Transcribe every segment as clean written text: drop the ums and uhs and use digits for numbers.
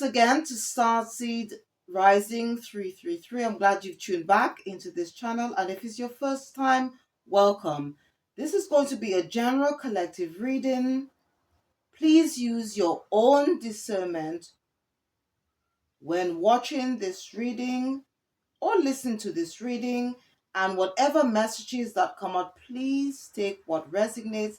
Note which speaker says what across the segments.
Speaker 1: again to Starseed Rising 333. I'm glad you've tuned back into this channel, and if it's your first time, welcome. This is going to be a general collective reading. Please use your own discernment when watching this reading or listen to this reading, and whatever messages that come out, please take what resonates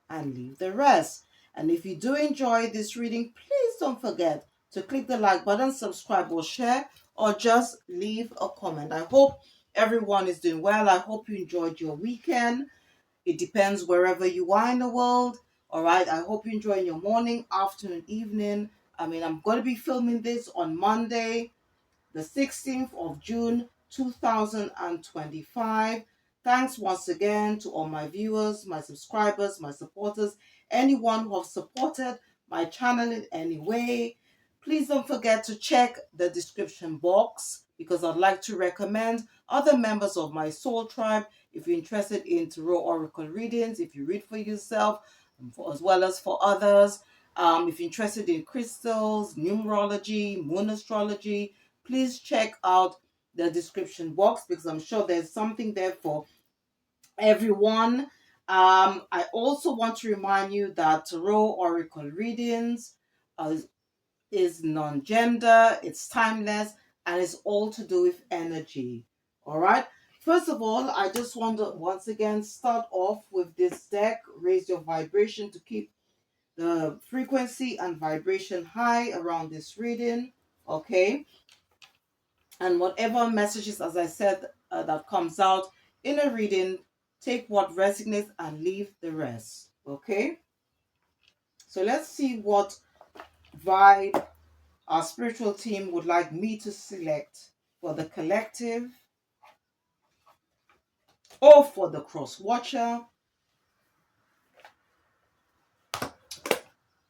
Speaker 1: and leave the rest. And if you do enjoy this reading, please don't forget to click the like button, subscribe or share, or just leave a comment. I hope everyone is doing well. I hope you enjoyed your weekend. It depends wherever you are in the world. All right. I hope you enjoy your morning, afternoon, evening. I'm going to be filming this on Monday, the 16th of June 2025. Thanks once again to all my viewers, my subscribers, my supporters, anyone who have supported my channel in any way. Please don't forget to check the description box because I'd like to recommend other members of my soul tribe if you're interested in tarot oracle readings, if you read for yourself as well as for others. If you're interested in crystals, numerology, moon astrology, please check out the description box because I'm sure there's something there for everyone. I also want to remind you that tarot oracle readings is non-gender, it's timeless, and it's all to do with energy. All right. First of all, I just want to once again start off with this deck. Raise your vibration to keep the frequency and vibration high around this reading. Okay. And whatever messages, as I said, that comes out in a reading, take what resonates and leave the rest. Okay. So let's see what vibe our spiritual team would like me to select for the collective or for the cross watcher.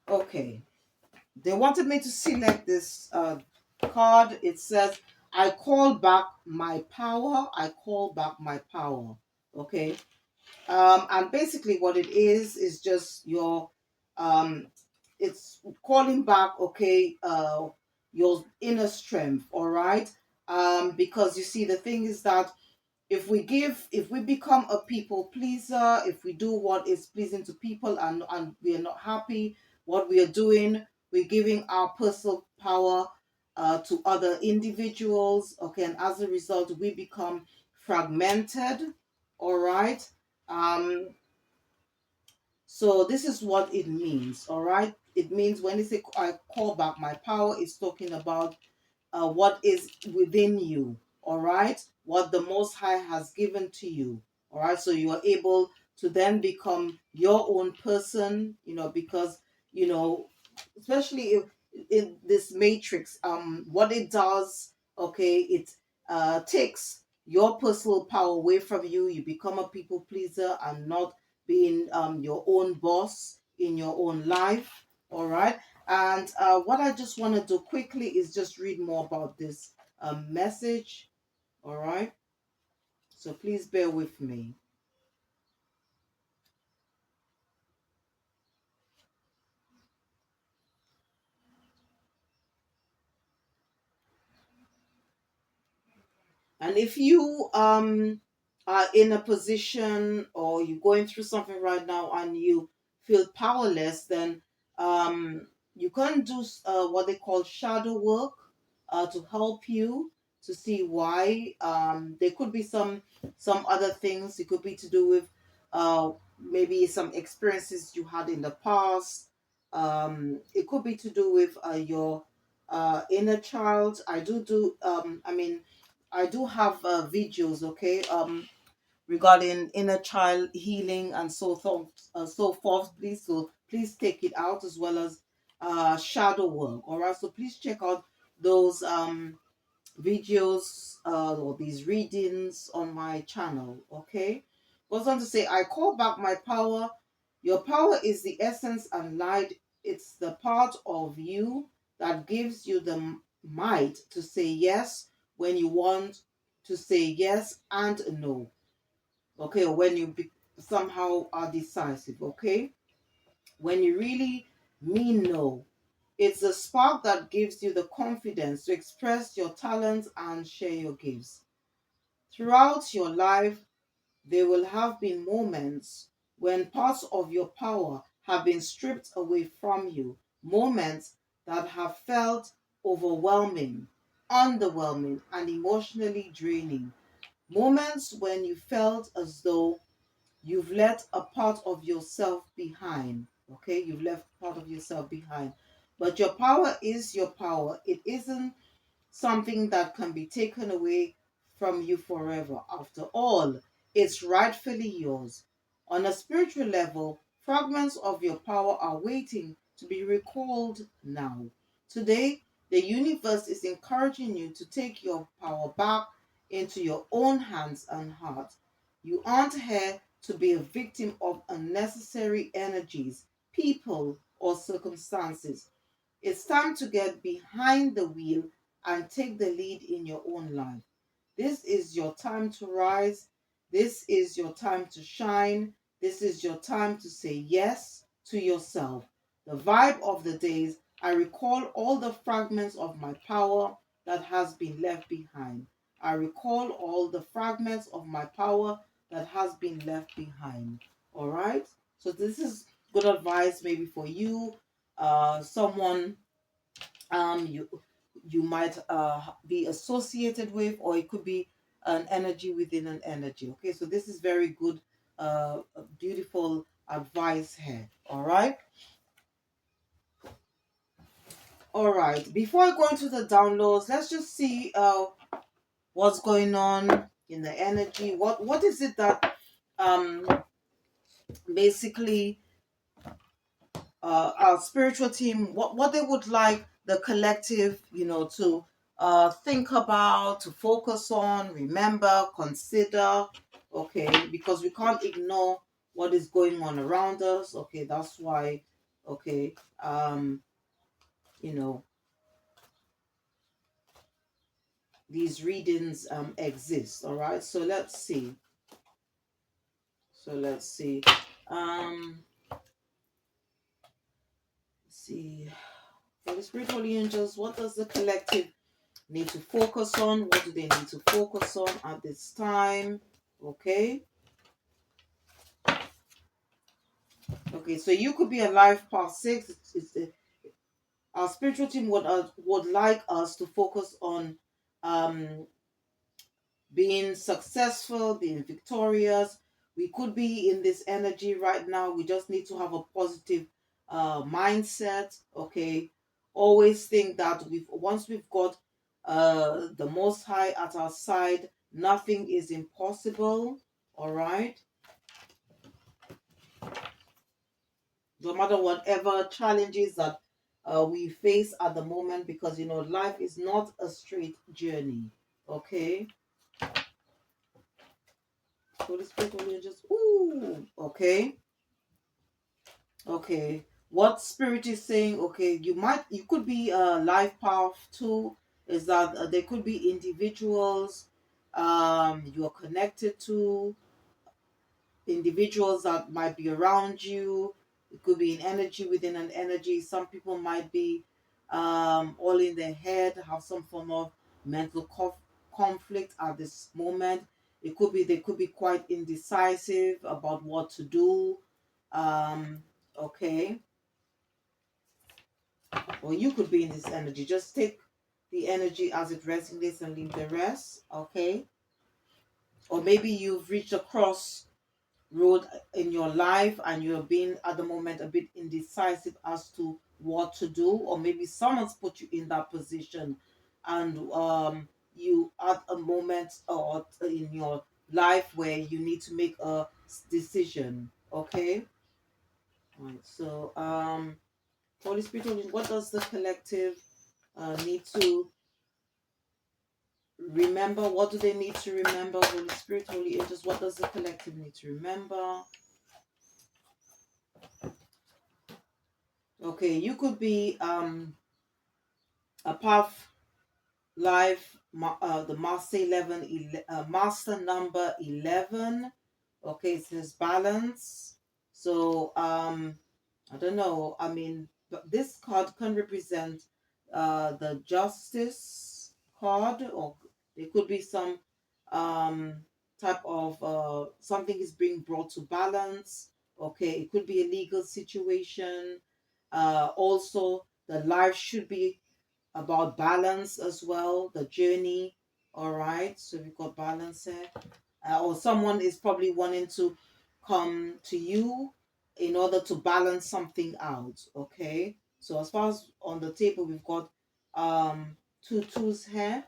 Speaker 1: Okay. They wanted me to select this card. It says, I call back my power. I call back my power. Okay. And basically what it is just your it's calling back, okay, your inner strength. All right. Because you see, the thing is that if we become a people pleaser, if we do what is pleasing to people and we are not happy what we are doing, we're giving our personal power to other individuals. Okay. And as a result, we become fragmented. All right. um so this is what it means. All right. It means when it's I call back my power, it's talking about what is within you. All right. What the Most High has given to you. All right. So you are able to then become your own person, because, especially if in this matrix, what it does, okay, it takes your personal power away from you. You become a people pleaser and not being your own boss in your own life. All right. And what I just want to do quickly is just read more about this message. All right. So please bear with me. And if you are in a position or you're going through something right now and you feel powerless, then you can do what they call shadow work to help you to see why. There could be some other things. It could be to do with maybe some experiences you had in the past. It could be to do with your inner child. I do have videos, okay, regarding inner child healing and so forth. Please take it out, as well as shadow work. All right, so please check out those videos or these readings on my channel. Okay, goes on to say, I call back my power. Your power is the essence and light. It's the part of you that gives you the might to say yes when you want to say yes and no. Okay, or when somehow are decisive. Okay, when you really mean no, It's the spark that gives you the confidence to express your talents and share your gifts. Throughout your life, there will have been moments when parts of your power have been stripped away from you, moments that have felt overwhelming, underwhelming, and emotionally draining. Moments when you felt as though you've left a part of yourself behind. Okay, you've left part of yourself behind. But your power is your power. It isn't something that can be taken away from you forever. After all, it's rightfully yours. On a spiritual level, fragments of your power are waiting to be recalled now. Today, the universe is encouraging you to take your power back into your own hands and heart. You aren't here to be a victim of unnecessary energies, people, or circumstances. It's time to get behind the wheel and take the lead in your own life. This is your time to rise. This is your time to shine. This is your time to say yes to yourself. The vibe of the days, I recall all the fragments of my power that has been left behind. I recall all the fragments of my power that has been left behind. All right? So this is good advice maybe for you, someone you might be associated with, or it could be an energy within an energy. Okay, so this is very good, beautiful advice here. All right, before I go into the downloads, let's just see what's going on in the energy. What is it that um basically our spiritual team, what they would like the collective, to think about, to focus on, remember, consider. Okay, because we can't ignore what is going on around us. Okay, that's why. Okay, you know these readings exist. All right, so let's see. Um, let's see. For the spiritual angels, what does the collective need to focus on? What do they need to focus on at this time? Okay. Okay, so you could be a life past six. Our spiritual team would like us to focus on um being successful, being victorious. We could be in this energy right now. We just need to have a positive mindset. Okay, always think that once we've got the Most High at our side, nothing is impossible. All right, no matter whatever challenges that we face at the moment, because life is not a straight journey. Okay. Holy Spirit, will you just okay. Okay. What spirit is saying, okay, you could be a life path too, is that there could be individuals you are connected to, individuals that might be around you. It could be an energy within an energy. Some people might be all in their head, have some form of mental conflict at this moment. It could be they could be quite indecisive about what to do. Okay, or you could be in this energy. Just take the energy as it resonates and leave the rest. Okay, or maybe you've reached a cross road in your life and you're being at the moment a bit indecisive as to what to do, or maybe someone's put you in that position, and you at a moment or in your life where you need to make a decision. Okay. Right. So Holy Spirit, what does the collective need to remember? What do they need to remember? Holy Spirit, Holy Angels, what does the collective need to remember? Okay, you could be a path life, the master number 11. Okay, it says balance. So I don't know. I mean, this card can represent the justice card, or it could be some um, type of something is being brought to balance. Okay, it could be a legal situation. Also, the life should be about balance as well, the journey. All right, so we've got balance here. Or someone is probably wanting to come to you in order to balance something out. Okay, so as far as on the table, we've got two twos here.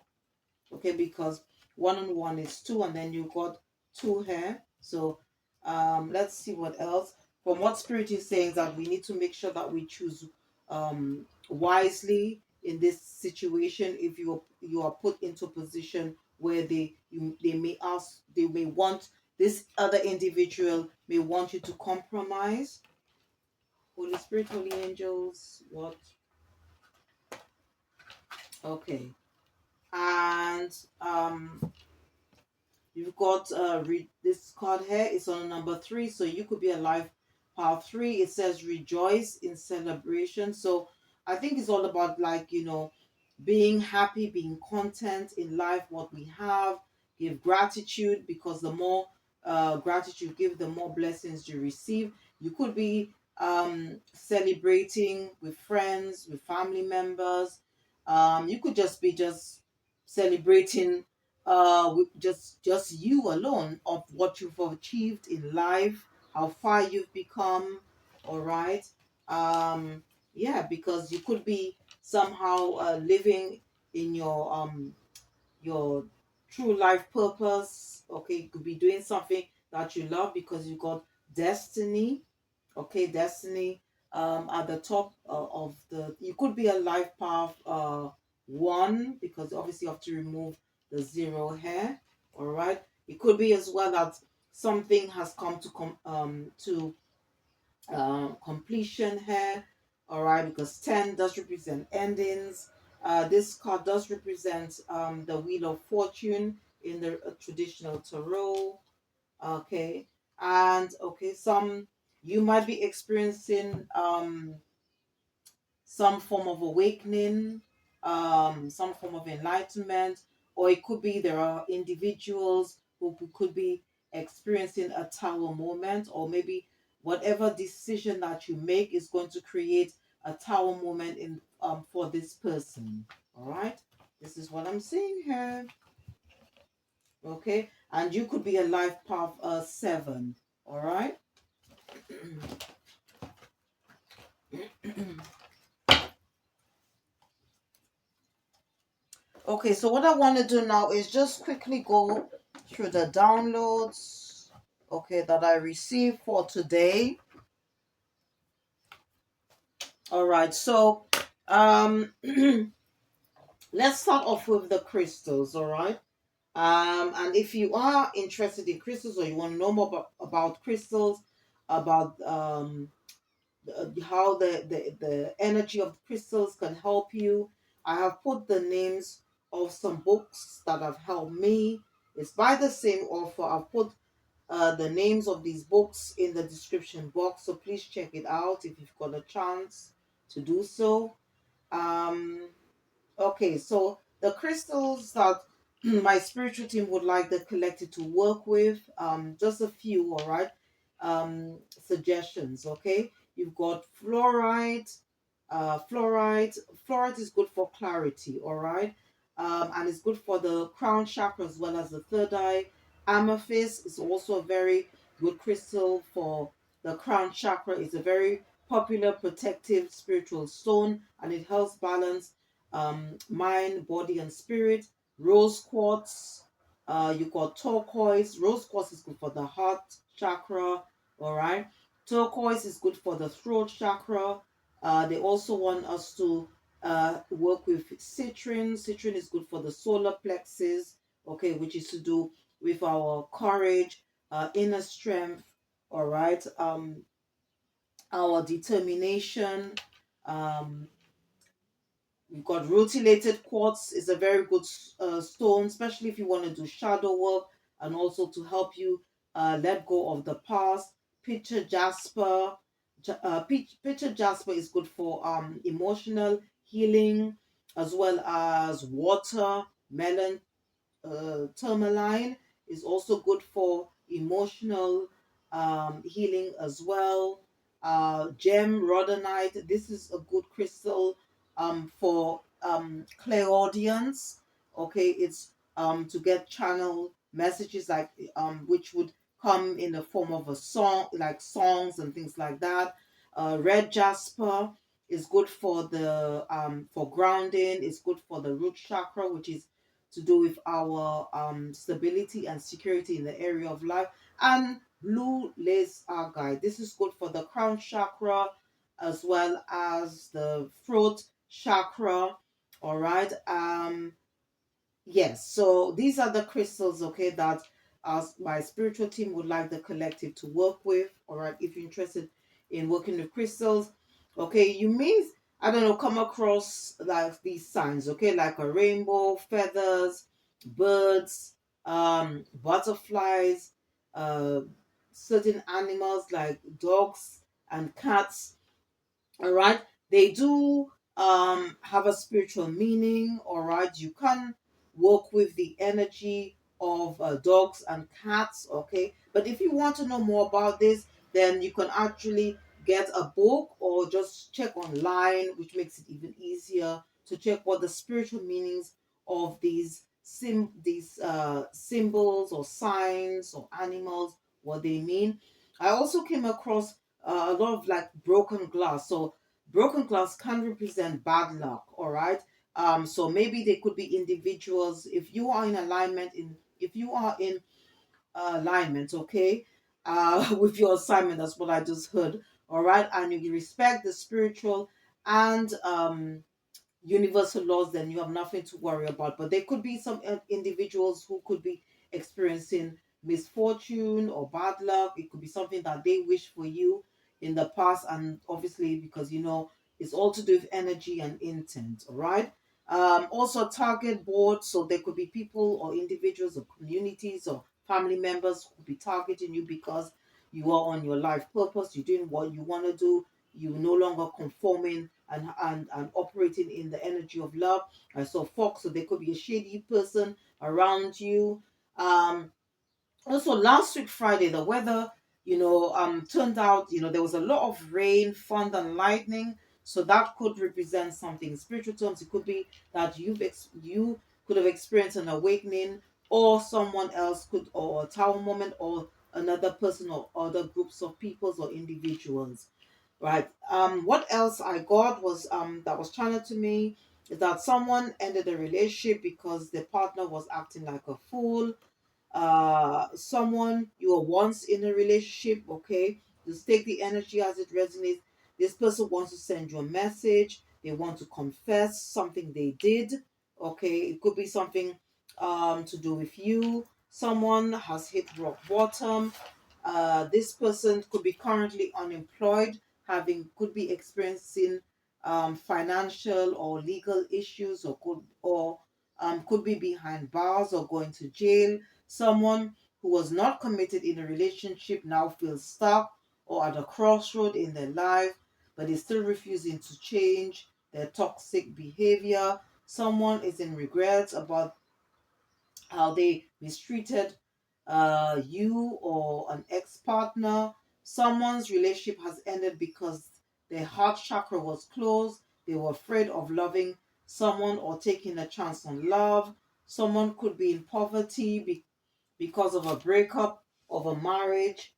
Speaker 1: Okay, because one on one is two, and then you've got two here. So let's see what else. From what spirit is saying, that we need to make sure that we choose wisely in this situation. If you are put into a position where they may ask, they may want, this other individual may want you to compromise. Holy Spirit, holy angels, what? Okay. And you've got this card here. It's on number 3, so you could be a life path 3. It says rejoice in celebration. So I think it's all about, like, being happy, being content in life, what we have. Give gratitude, because the more gratitude you give, the more blessings you receive. You could be celebrating with friends, with family members. You could just be just celebrating with just you alone, of what you've achieved in life, how far you've become. All right. Yeah, because you could be somehow living in your true life purpose. Okay, you could be doing something that you love because you got destiny. Okay, destiny at the top of the, you could be a life path 1, because obviously you have to remove the 0 here. All right, it could be as well that something has come to completion here. All right, because 10 does represent endings. This card does represent the Wheel of Fortune in the traditional tarot. Okay, and okay, some, you might be experiencing some form of awakening, some form of enlightenment, or it could be there are individuals who could be experiencing a tower moment, or maybe whatever decision that you make is going to create a tower moment in for this person. All right, this is what I'm seeing here. Okay, and you could be a life path 7. All right. Okay, so what I want to do now is just quickly go through the downloads, okay, that I received for today. All right, so let's start off with the crystals. All right. And if you are interested in crystals, or you want to know more about crystals, about how the energy of crystals can help you, I have put the names of some books that have helped me. It's by the same author. I've put the names of these books in the description box, so please check it out if you've got a chance to do so. Um, Okay, so the crystals that my spiritual team would like the collective to work with, just a few, all right, suggestions. Okay, you've got fluorite. Fluorite is good for clarity, all right, and it's good for the crown chakra as well as the third eye. Amethyst is also a very good crystal for the crown chakra. It's a very popular protective spiritual stone, and it helps balance mind, body, and spirit. Rose quartz, you got turquoise. Rose quartz is good for the heart chakra. All right. Turquoise is good for the throat chakra. They also want us to work with citrine. Citrine is good for the solar plexus, okay, which is to do with our courage, inner strength, all right, our determination. Um, We've got rutilated quartz is a very good stone, especially if you want to do shadow work and also to help you let go of the past. Picture jasper. Pitcher jasper is good for emotional healing, as well as water melon tourmaline is also good for emotional healing as well. Gem rhodonite, this is a good crystal for clairaudience. Okay, it's to get channel messages like which would come in the form of a song, like songs and things like that. Red jasper is good for grounding. It's good for the root chakra, which is to do with our stability and security in the area of life. And blue lace agate. This is good for the crown chakra as well as the throat chakra. All right. Yes, so these are the crystals, okay, that my spiritual team would like the collective to work with. All right, if you're interested in working with crystals, okay, you may, I don't know, come across like these signs, okay, like a rainbow, feathers, birds, butterflies, uh, certain animals like dogs and cats. All right, they do have a spiritual meaning. All right, you can work with the energy of dogs and cats. Okay, but if you want to know more about this, then you can actually get a book or just check online, which makes it even easier to check what the spiritual meanings of these symbols or signs or animals, what they mean. I also came across a lot of like broken glass. So broken glass can represent bad luck. All right. So maybe they could be individuals. If you are in alignment, if you are in alignment, okay, with your assignment, that's what I just heard. All right, and you respect the spiritual and universal laws, then you have nothing to worry about. But there could be some individuals who could be experiencing misfortune or bad luck. It could be something that they wish for you in the past, and obviously, because it's all to do with energy and intent. All right. Also, target board. So there could be people or individuals or communities or family members who could be targeting you because you are on your life purpose. You're doing what you want to do. You're no longer conforming and operating in the energy of love. I saw fox, so there could be a shady person around you. Um, Also, last week Friday, the weather, turned out, there was a lot of rain, thunder, and lightning. So that could represent something in spiritual terms. It could be that you could have experienced an awakening, or someone else could, or a tower moment, or another person, or other groups of peoples or individuals. Right. What else I got was that was channeled to me is that someone ended a relationship because their partner was acting like a fool. Someone you were once in a relationship, okay, just take the energy as it resonates. This person wants to send you a message. They want to confess something they did. Okay, it could be something to do with you. Someone has hit rock bottom. This person could be currently unemployed, having could be experiencing financial or legal issues, or could be behind bars or going to jail. Someone who was not committed in a relationship now feels stuck or at a crossroad in their life, but is still refusing to change their toxic behavior. Someone is in regrets about how they mistreated you or an ex-partner. Someone's relationship has ended because their heart chakra was closed. They were afraid of loving someone or taking a chance on love. Someone could be in poverty because of a breakup of a marriage,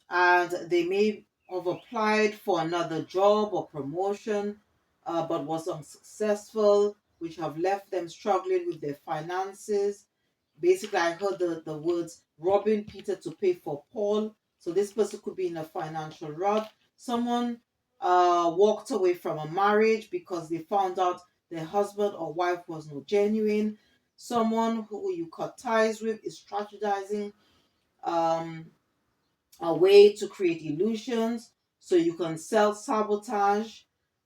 Speaker 1: and they may have applied for another job or promotion, but was unsuccessful, which have left them struggling with their finances. Basically, I heard the words robbing Peter to pay for Paul. So this person could be in a financial rut. Someone walked away from a marriage because they found out their husband or wife was not genuine. Someone who you cut ties with is strategizing um, a way to create illusions so you can self sabotage.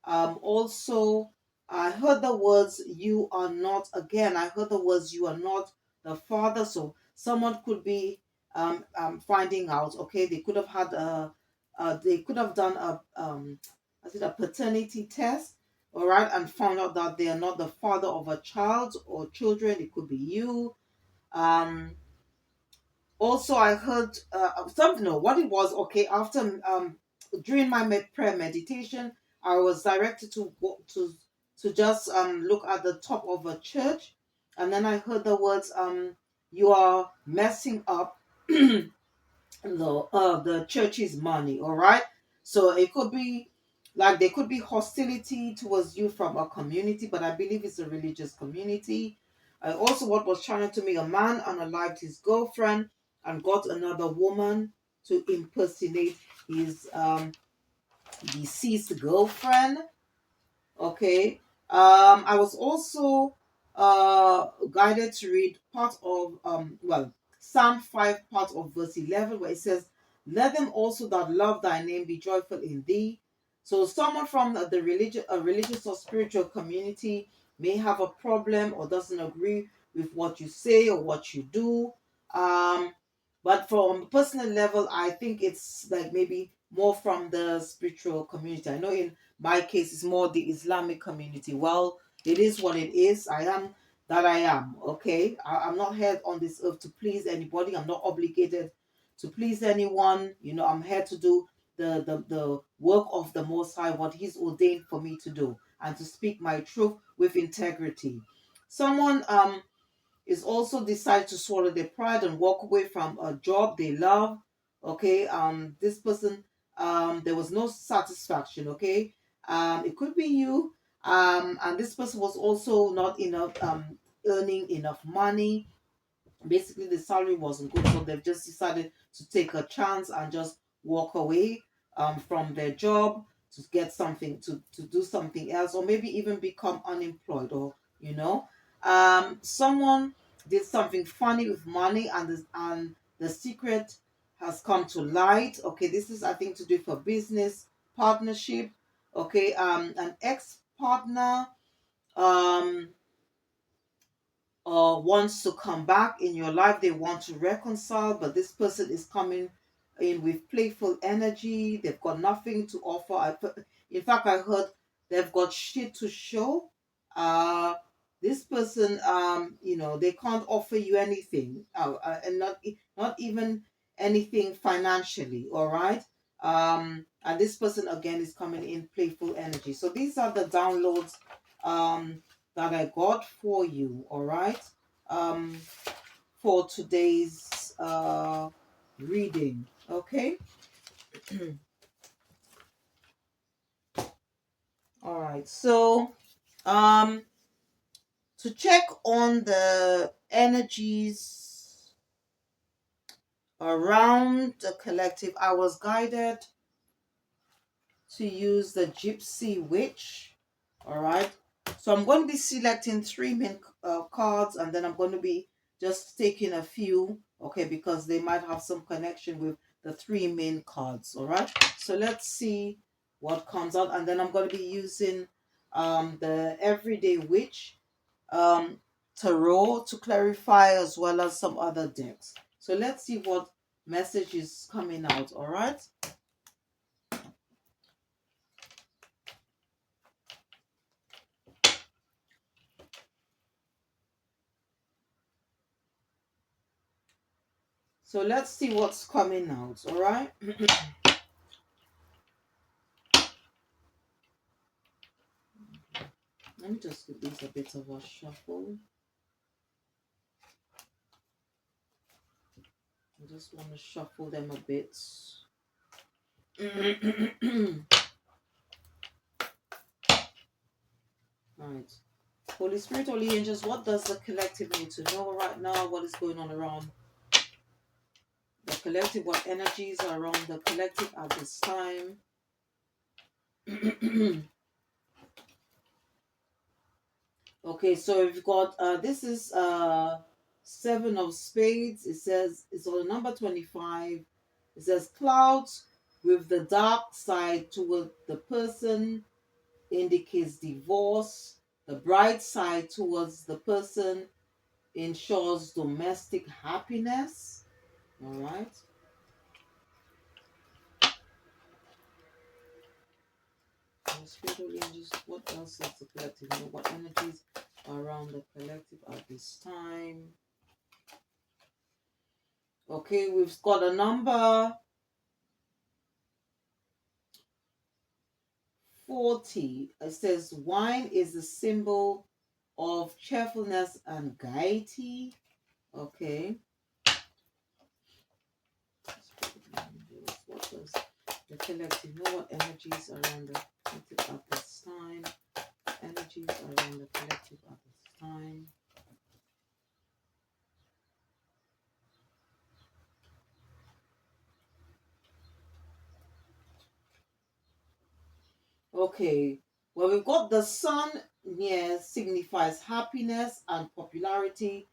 Speaker 1: Also, I heard the words you are not, again, I heard the words you are not the father. So someone could be finding out, okay, they could have had they could have done a paternity test, all right, and found out that they are not the father of a child or children. It could be you. Um, Also, I heard something. No, what it was. Okay, after during my prayer meditation, I was directed to go to just look at the top of a church, and then I heard the words you are messing up the church's money. All right, so it could be like there could be hostility towards you from a community, but I believe it's a religious community. Also, what was channeled to me, a man unalived his girlfriend and got another woman to impersonate his deceased girlfriend. Okay. I was also guided to read part of Psalm 5, part of verse 11, where it says, "Let them also that love thy name be joyful in thee." So someone from the religious or spiritual community may have a problem or doesn't agree with what you say or what you do. Um, but from a personal level, I think it's like maybe more from the spiritual community. I know in my case is more the Islamic community. Well, it is what it is. I am that I am. Okay. I'm not here on this earth to please anybody. I'm not obligated to please anyone. I'm here to do the work of the Most High, what He's ordained for me to do, and to speak my truth with integrity. Someone is also decide to swallow their pride and walk away from a job they love. Okay. This person, there was no satisfaction. Okay. It could be you. And this person was also not enough earning enough money. Basically the salary wasn't good, so they've just decided to take a chance and just walk away from their job to get something to do something else, or maybe even become unemployed, or someone did something funny with money, and the secret has come to light. Okay, this is, I think, to do for business partnership. Okay. An ex-partner um wants to come back in your life. They want to reconcile, but this person is coming in with playful energy. They've got nothing to offer. In fact, I heard they've got shit to show. Uh, this person, they can't offer you anything, and not even anything financially. All right. And this person again is coming in playful energy. So these are the downloads. That I got for you, all right? Um, for today's reading, okay? All right. So, um, to check on the energies around the collective, I was guided to use the Gypsy Witch. All right. So I'm going to be selecting three main cards, and then I'm going to be just taking a few, okay, because they might have some connection with the three main cards. All right. So let's see what comes out, and then I'm going to be using the Everyday Witch tarot to clarify, as well as some other decks. So let's see what message is coming out. All right. So let's see what's coming out, all right? Let me just give these a bit of a shuffle. I just want to shuffle them a bit. All right. Holy Spirit, Holy Angels, what does the collective need to know right now? What is going on around the collective? What energies are around the collective at this time? Okay, so we've got this is Seven of Spades. It says it's on number 25. It says clouds with the dark side toward the person indicates divorce. The bright side towards the person ensures domestic happiness. All right. Spiritual angels, what else is the collective? You know, what energies are around the collective at this time? Okay, we've got a number 40. It says wine is the symbol of cheerfulness and gaiety. Okay. What does the collective know? What energies around the collective at this time? Energies around the collective at this time. Okay, well, we've got the sun near signifies happiness and popularity.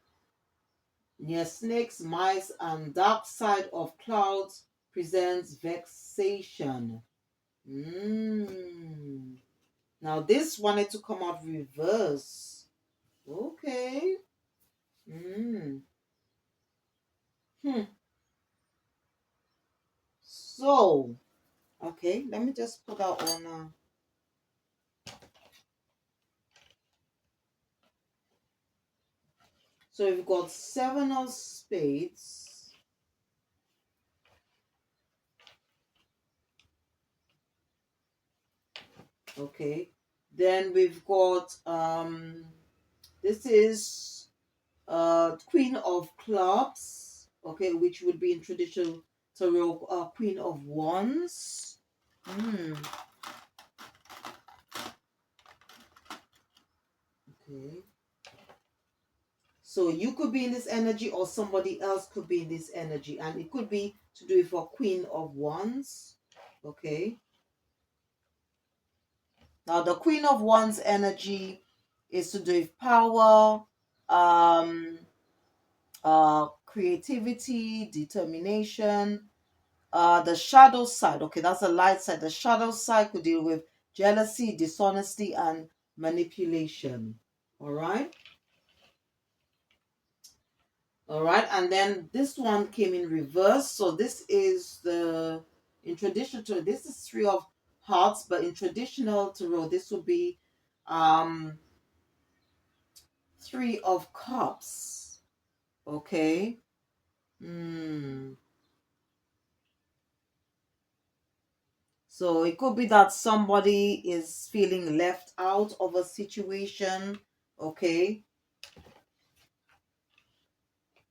Speaker 1: Near snakes, mice, and dark side of clouds presents vexation. Now, this wanted to come out reverse. Okay. Hmm. So, okay, let me just put that on. So we've got 7 of spades. Okay. Then we've got this is Queen of Clubs. Okay, which would be in traditional tarot, Queen of Wands. Okay. So you could be in this energy or somebody else could be in this energy. And it could be to do with a Queen of Wands. Okay. Now the Queen of Wands energy is to do with power, creativity, determination. The shadow side, okay, that's the light side. The shadow side could deal with jealousy, dishonesty, and manipulation. All right. All right, and then this one came in reverse. So this is the in traditional tarot. This is 3 of hearts, but in traditional tarot, this will be 3 of cups. Okay. So it could be that somebody is feeling left out of a situation. Okay.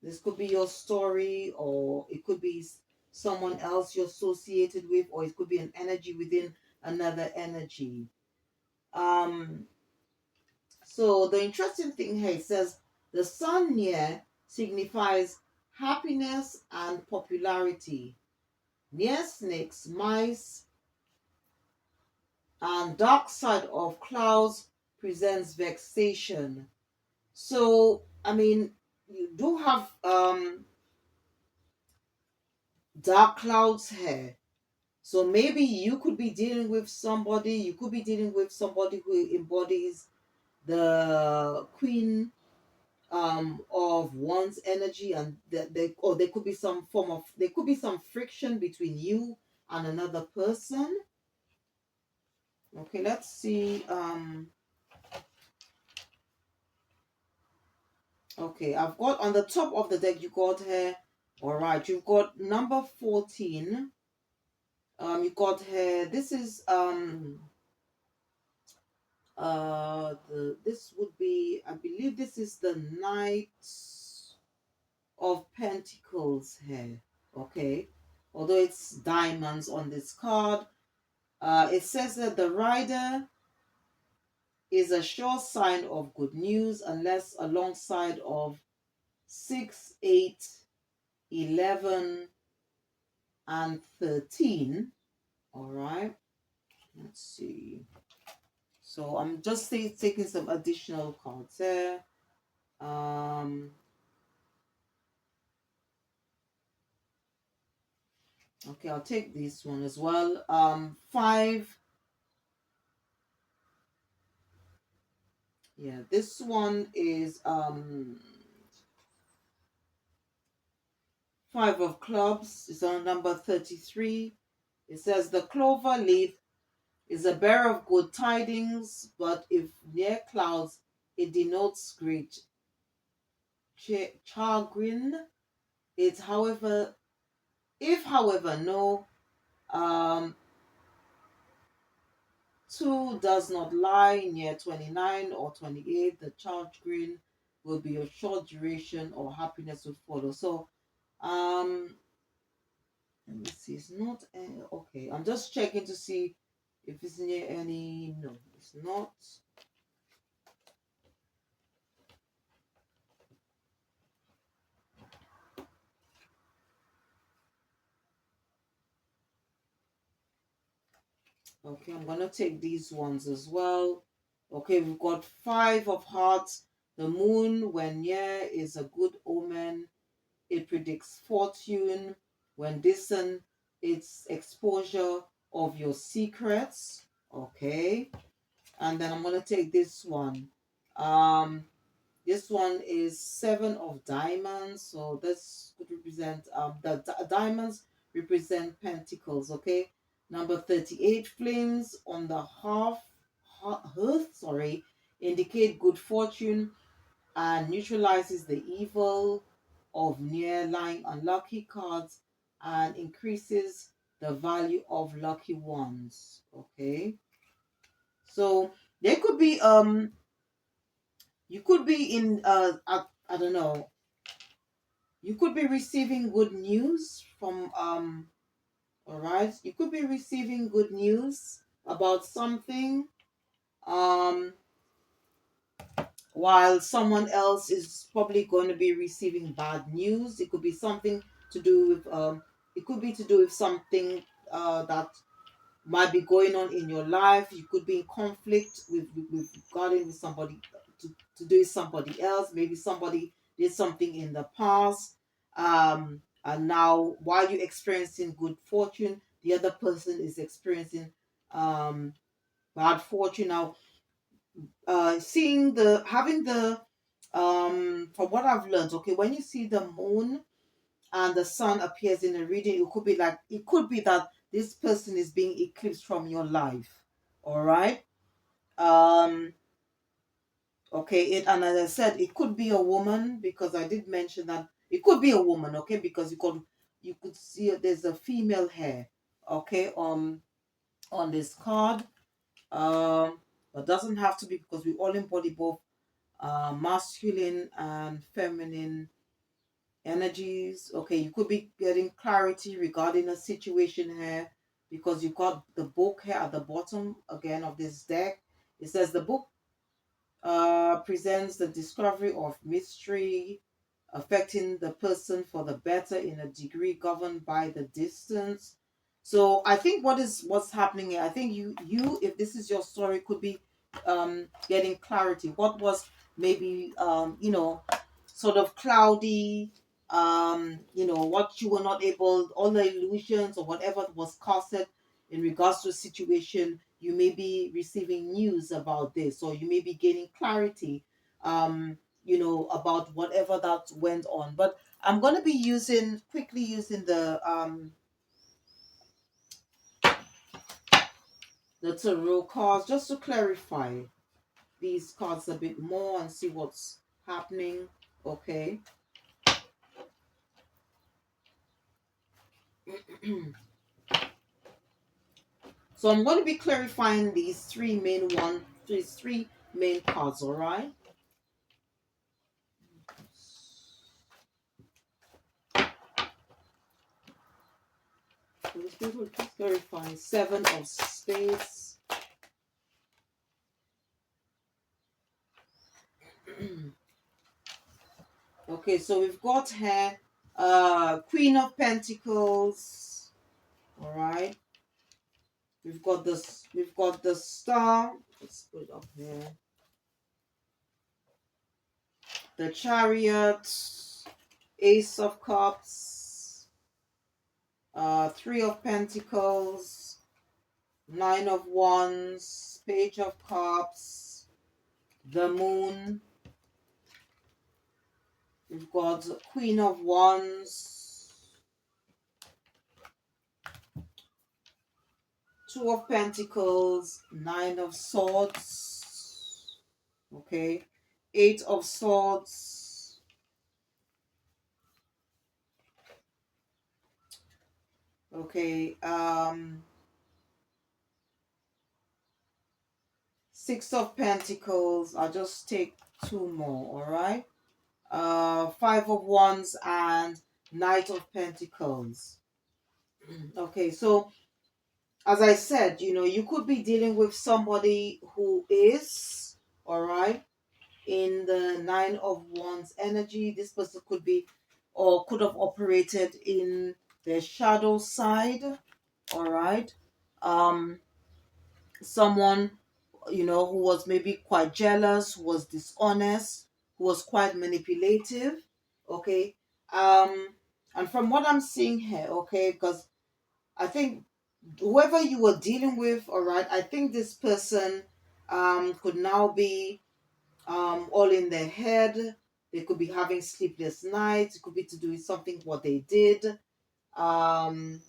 Speaker 1: This could be your story, or it could be someone else you're associated with, or it could be an energy within another energy. So the interesting thing here, it says the sun here signifies happiness and popularity. Near snakes, mice, and dark side of clouds presents vexation. So I mean, you do have dark clouds here. So maybe you could be dealing with somebody, who embodies the queen of one's energy, and or there could be some friction between you and another person. Okay, let's see. Okay, I've got on the top of the deck, you got here. All right, you've got number 14. You got here. This is this would be, I believe this is the Knight of Pentacles here. Okay, although it's diamonds on this card, it says that the rider is a sure sign of good news unless alongside of 6, 8, 11, and 13. All right, let's see. So I'm just taking some additional cards there. Okay, I'll take this one as well. 5. Yeah, this one is 5 of clubs. It's on number 33. It says the clover leaf Is a bearer of good tidings, but if near clouds, it denotes great chagrin. It's however, if however no um 2 does not lie near 29 or 28, the chagrin will be a short duration or happiness will follow. So let me see. It's not okay. I'm just checking to see if it's near any. No, it's not. Okay, I'm gonna take these ones as well. Okay, we've got 5 of hearts. The moon, when near, is a good omen. It predicts fortune. When distant, it's exposure of your secrets. Okay, and then I'm gonna take this one. This one is 7 of diamonds. So this could represent the diamonds represent pentacles. Okay, number 38, flames on the hearth. Sorry, indicate good fortune and neutralizes the evil of near lying unlucky cards and increases the value of lucky ones. Okay, so there could be you could be in I don't know, you could be receiving good news from all right, you could be receiving good news about something um while someone else is probably going to be receiving bad news. It could be something to do with it could be to do with something that might be going on in your life. You could be in conflict with regarding with somebody to do with somebody else. Maybe somebody did something in the past. And now while you're experiencing good fortune, the other person is experiencing um bad fortune. Now seeing the having the from what I've learned, okay, when you see the moon and the sun appears in a reading, it could be like, it could be that this person is being eclipsed from your life. All right. Um, okay, and as I said, it could be a woman, because I did mention that it could be a woman, okay, because you could see there's a female hair, okay, on this card. But doesn't have to be, because we all embody both masculine and feminine energies. Okay, you could be getting clarity regarding a situation here, because you got the book here at the bottom again of this deck. It says the book presents the discovery of mystery affecting the person for the better in a degree governed by the distance. So I think what's happening here, I think you if this is your story, could be getting clarity. What was maybe sort of cloudy, what you were not able, all the illusions or whatever was casted in regards to a situation, you may be receiving news about this, or you may be gaining clarity about whatever that went on. But I'm going to be quickly using the tarot cards just to clarify these cards a bit more and see what's happening. Okay. So I'm going to be clarifying these three main cards, all right? So let's clarify 7 of spades. Okay, so we've got here Queen of Pentacles. All right. We've got the star. Let's put it up here. The Chariot, Ace of Cups, 3 of Pentacles, 9 of Wands, Page of Cups, the Moon. We've got Queen of Wands, Two of Pentacles, Nine of Swords, okay, Eight of Swords, okay, Six of Pentacles. I'll just take two more, all right. Five of Wands and Knight of Pentacles. Okay, so as I said, you could be dealing with somebody who is, all right, in the Nine of Wands energy. This person could be or could have operated in the shadow side, all right. Um, Someone, who was maybe quite jealous, who was dishonest, who was quite manipulative, okay. Um, and from what I'm seeing here, okay, because I think whoever you were dealing with, all right, I think this person could now be all in their head. They could be having sleepless nights. It could be to do with something what they did. Um,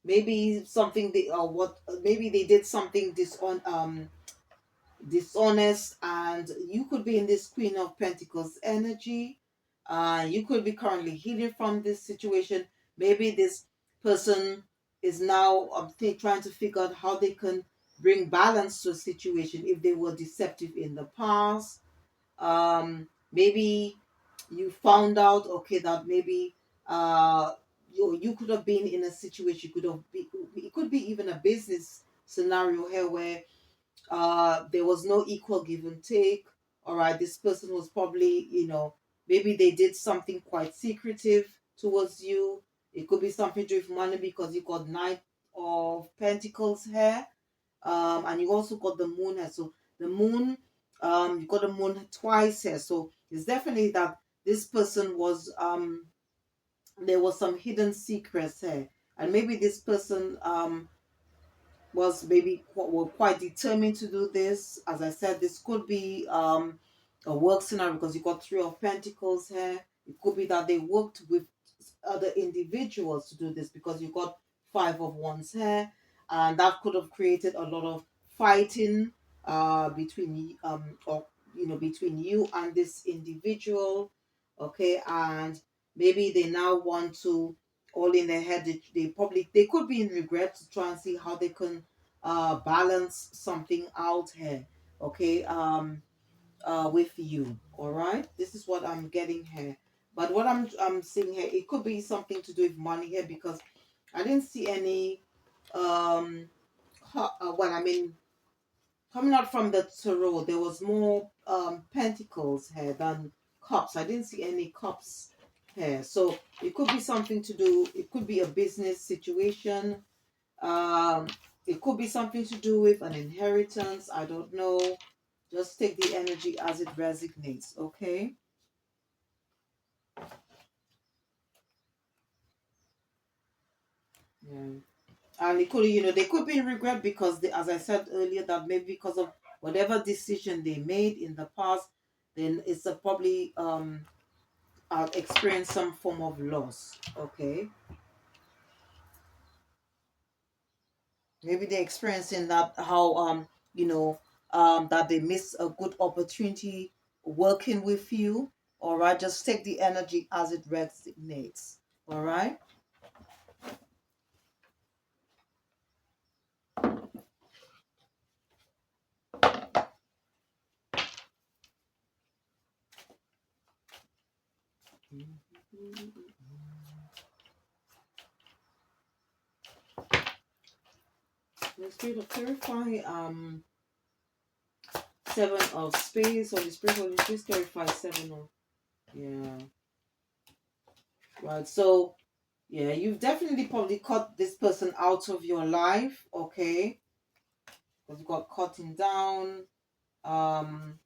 Speaker 1: maybe something they or what maybe they did something dishonest, and you could be in this Queen of Pentacles energy. You could be currently healing from this situation. Maybe this person is now trying to figure out how they can bring balance to a situation if they were deceptive in the past. Maybe you found out, okay, that maybe you could have been in a situation, it could be even a business scenario here where there was no equal give and take. All right, this person was probably, maybe they did something quite secretive towards you. It could be something to do with money because you got Knight of Pentacles here, and you also got the Moon here. So the Moon, you got the Moon twice here. So it's definitely that this person was there was some hidden secrets here, and maybe this person was maybe were quite determined to do this. As I said, this could be a work scenario because you got Three of Pentacles here. It could be that they worked with other individuals to do this because you got Five of Wands here, and that could have created a lot of fighting between or between you and this individual. Okay, and maybe they now want to all in their head. They could be in regret to try and see how they can balance something out here, okay, with you. All right, this is what I'm getting here. But what I'm seeing here, it could be something to do with money here because I didn't see any well, I mean, coming out from the tarot, there was more pentacles here than cups. I didn't see any cups here. So it could be something to do, it could be a business situation. Um, it could be something to do with an inheritance. I don't know. Just take the energy as it resonates, okay? Yeah. And it could, they could be in regret because, as I said earlier, that maybe because of whatever decision they made in the past, then it's a probably experience some form of loss, okay? Maybe they're experiencing that how that they miss a good opportunity working with you. All right, just take the energy as it resonates. All right. Let's try to clarify Seven of Spades. Holy Spirit, Holy Spirit, clarify Seven of, yeah, right. So yeah, you've definitely probably cut this person out of your life, okay? Because you got cutting down. Um,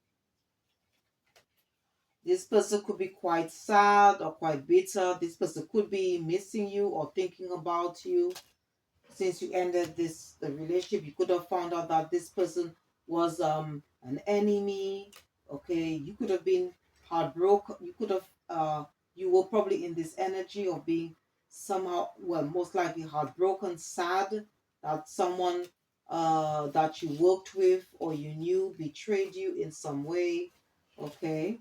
Speaker 1: This person could be quite sad or quite bitter. This person could be missing you or thinking about you. Since you ended the relationship, you could have found out that this person was an enemy. Okay, you could have been heartbroken. You could have you were probably in this energy of being somehow, well, most likely heartbroken, sad that someone that you worked with or you knew betrayed you in some way. Okay.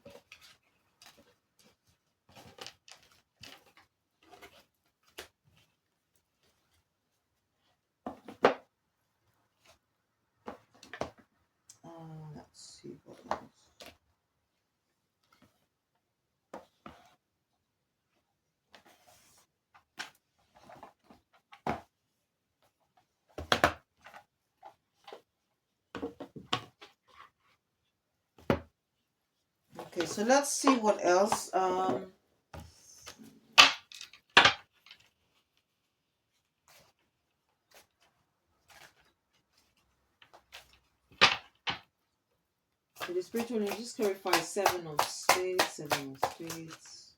Speaker 1: Let's see what else. Okay, so let's see what else. So the spiritual energy just clarify seven of spades, seven of spades.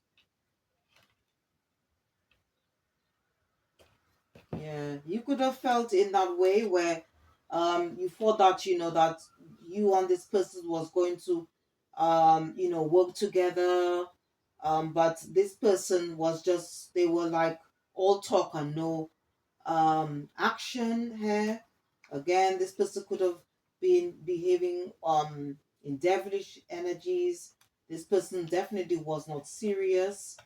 Speaker 1: Yeah, you could have felt in that way where you thought that that you and this person was going to work together, but this person was just, they were like all talk and no action here. Again, this person could have been behaving in devilish energies. This person definitely was not serious,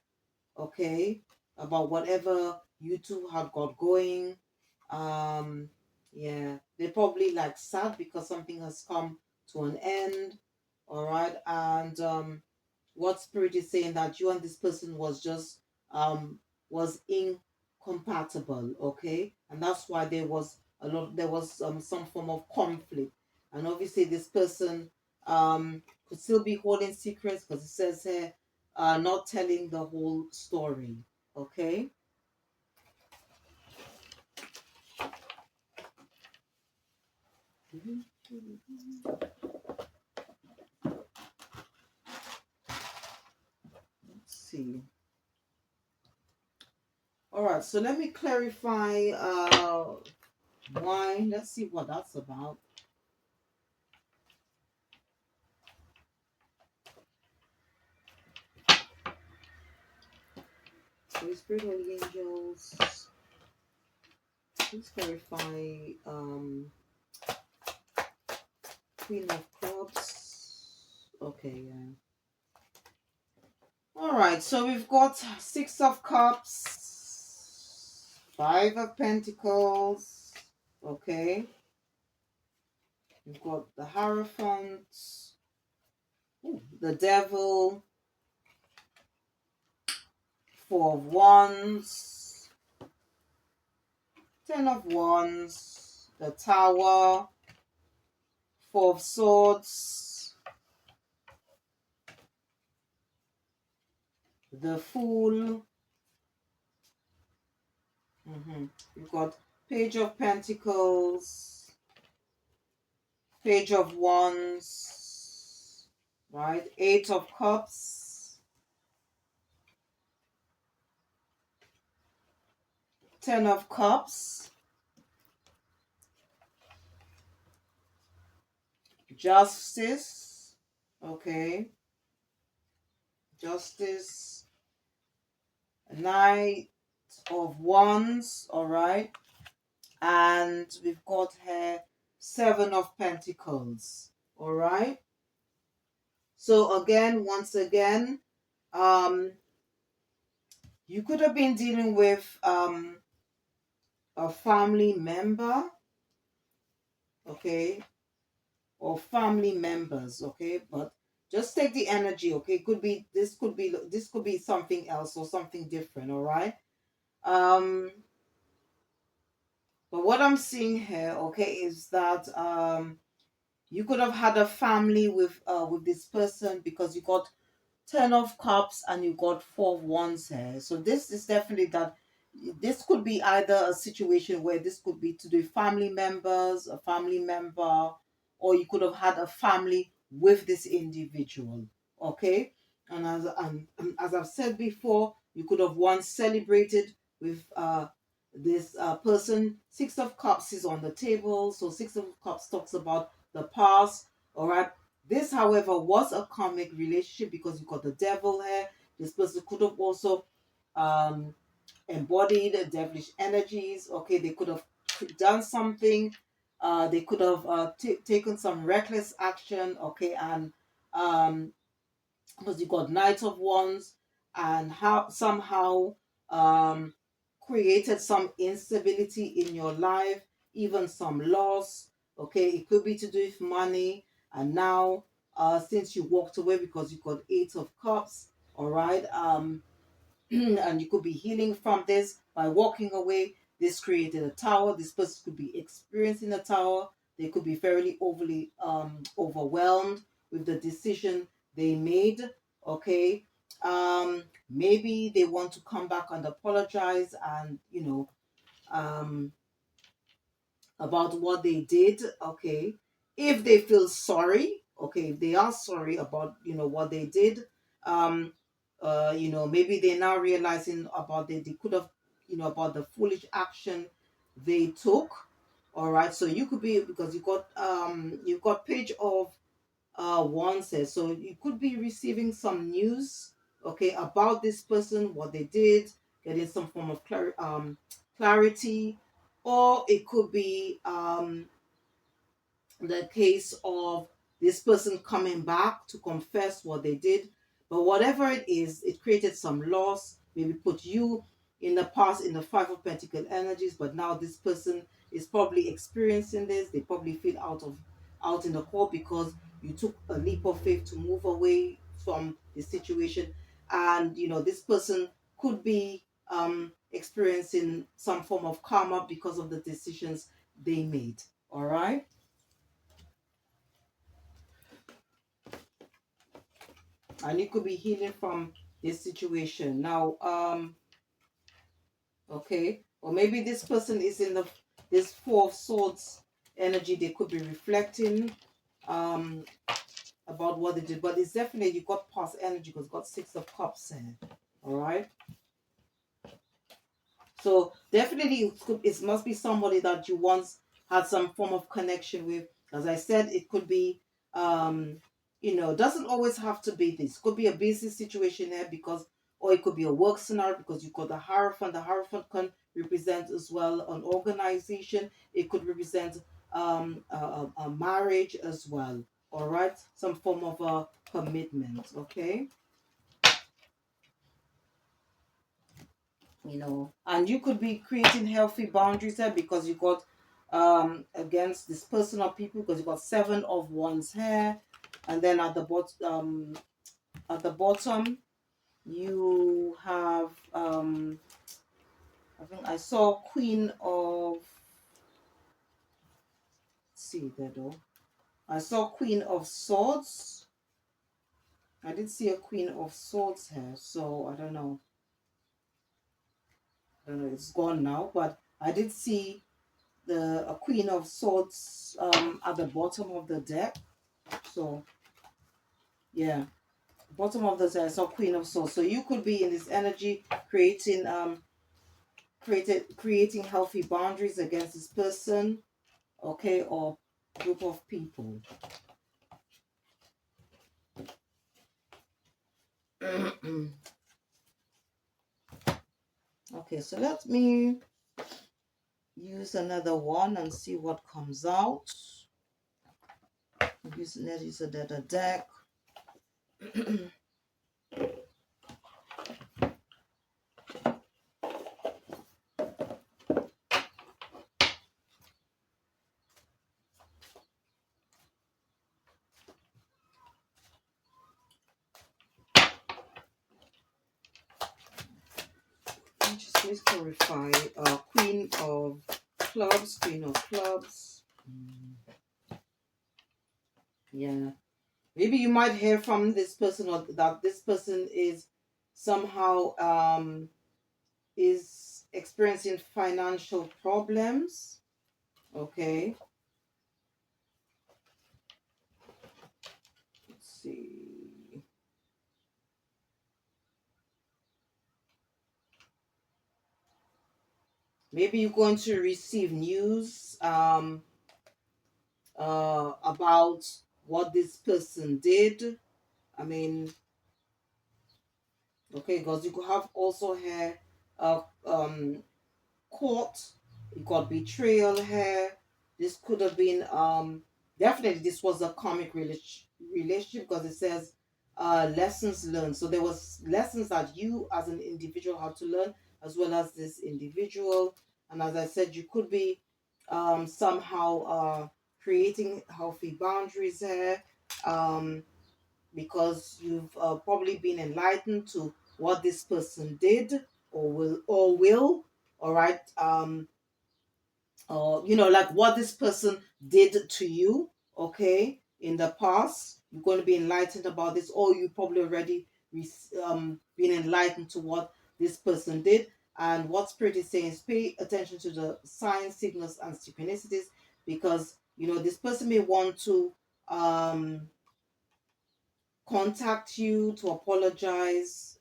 Speaker 1: okay, about whatever you two had got going. Um, yeah, they're probably like sad because something has come to an end. All right, and what spirit is saying that you and this person was just was incompatible, okay, and that's why there was some form of conflict, and obviously this person could still be holding secrets because it says here not telling the whole story. Okay. Let's see. All right. So let me clarify. Why? Let's see what that's about. Holy Spirit, Holy Angels. Please clarify. Queen of Cups. Okay. Yeah. All right, so we've got Six of Cups, Five of Pentacles, okay. We've got the Hierophant, the Devil, Four of Wands, Ten of Wands, the Tower, Four of Swords, the Fool. We've got Page of Pentacles, Page of Wands, right? Eight of Cups, Ten of Cups, Justice, okay, Justice, Knight of Wands, all right, and we've got here Seven of Pentacles, all right. So again, once again, um, you could have been dealing with a family member, okay, or family members, okay, but just take the energy, okay. This could be something else or something different, all right. um but what I'm seeing here, okay, is that you could have had a family with this person because you got Ten of Cups and you got Four of Wands here. So this is definitely that this could be either a situation where this could be to the family members, a family member, or you could have had a family with this individual. Okay, and as I've said before, you could have once celebrated with this person. Six of Cups is on the table, so Six of Cups talks about the past. All right, this, however, was a karmic relationship because you got the Devil here. This person could have also embodied devilish energies. Okay, they could have done something. They could have taken some reckless action. Okay, and um, because you got Knight of Wands, and how somehow um, created some instability in your life, even some loss. Okay, it could be to do with money, and now since you walked away because you got Eight of Cups, all right, and you could be healing from this by walking away. This created a tower. This person could be experiencing a tower. They could be fairly overly overwhelmed with the decision they made. Okay. Maybe they want to come back and apologize, and um about what they did. Okay, if they feel sorry, okay, if they are sorry about what they did, um maybe they're now realizing about they could have about the foolish action they took. All right, so you could be, because you've got Page of Wands says, so you could be receiving some news, okay, about this person, what they did, getting some form of clarity. Or it could be the case of this person coming back to confess what they did. But whatever it is, it created some loss, maybe put you in the past in the Five of Pentacle energies, but now this person is probably experiencing this. They probably feel out in the cold because you took a leap of faith to move away from the situation. And this person could be experiencing some form of karma because of the decisions they made. All right. And you could be healing from this situation now. Okay, or maybe this person is in this Four of Swords energy. They could be reflecting um about what they did, but it's definitely you got past energy because got Six of Cups in it. All right. So definitely it must be somebody that you once had some form of connection with. As I said, it could be doesn't always have to be this. Could be a business situation there, because or it could be a work scenario because you got the Hierophant. The Hierophant can represent as well an organization. It could represent a marriage as well. All right, some form of a commitment. Okay. And you could be creating healthy boundaries there because you got against this person or people, because you got Seven of Wands here, and then at the bottom you have I think I saw Queen of, let's see there though, I saw Queen of Swords. I did see a Queen of Swords here, so I don't know, it's gone now, but I did see the a Queen of Swords at the bottom of the deck. So yeah, bottom of the deck I saw Queen of Swords. So you could be in this energy creating healthy boundaries against this person, okay, or group of people. Okay, so let me use another one and see what comes out. Use another deck. I just need to clarify. Queen of Clubs, Queen of Clubs. Yeah. Maybe you might hear from this person, or that this person is somehow is experiencing financial problems. Okay. Let's see. Maybe you're going to receive news about what this person did. I mean, okay, because you could have also here uh, court. You got betrayal here. This could have been definitely this was a karmic relationship because it says lessons learned. So there was lessons that you as an individual had to learn as well as this individual. And as I said, you could be somehow creating healthy boundaries here. Because you've probably been enlightened to what this person did or will, all right, or like what this person did to you, okay, in the past. You're going to be enlightened about this, or you probably already been enlightened to what this person did. And what spirit is saying is pay attention to the signs, signals, and synchronicities, because this person may want to contact you to apologize.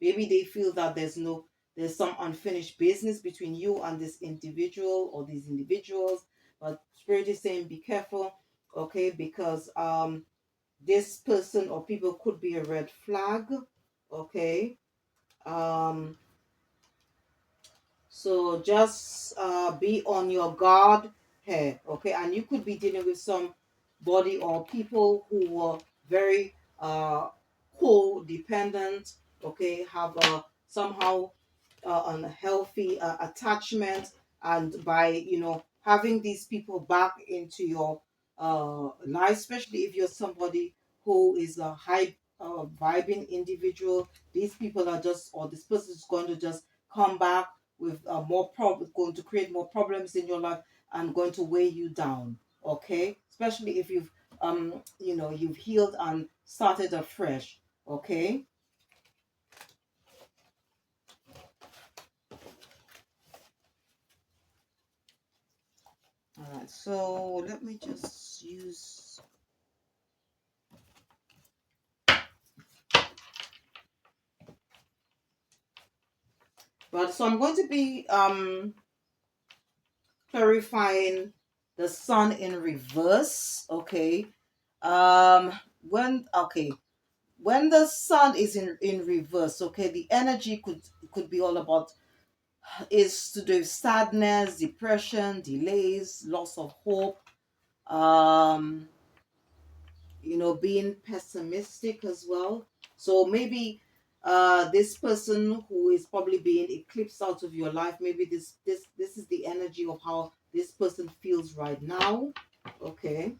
Speaker 1: Maybe they feel that there's some unfinished business between you and this individual or these individuals. But spirit is saying be careful, okay, because this person or people could be a red flag, okay. Um so just be on your guard here, okay? And you could be dealing with somebody or people who were very codependent, okay? Have somehow unhealthy attachment, and by having these people back into your life, especially if you're somebody who is a high vibing individual, these people are just, or this person is going to just come back with more problems, going to create more problems in your life and going to weigh you down, okay, especially if you've healed and started afresh, okay. All right, so let me just use, but so I'm going to be clarifying the sun in reverse, okay. um when the sun is in reverse, okay, the energy could be all about, is to do with sadness, depression, delays, loss of hope, um being pessimistic as well. So maybe this person who is probably being eclipsed out of your life, maybe this is the energy of how this person feels right now, okay.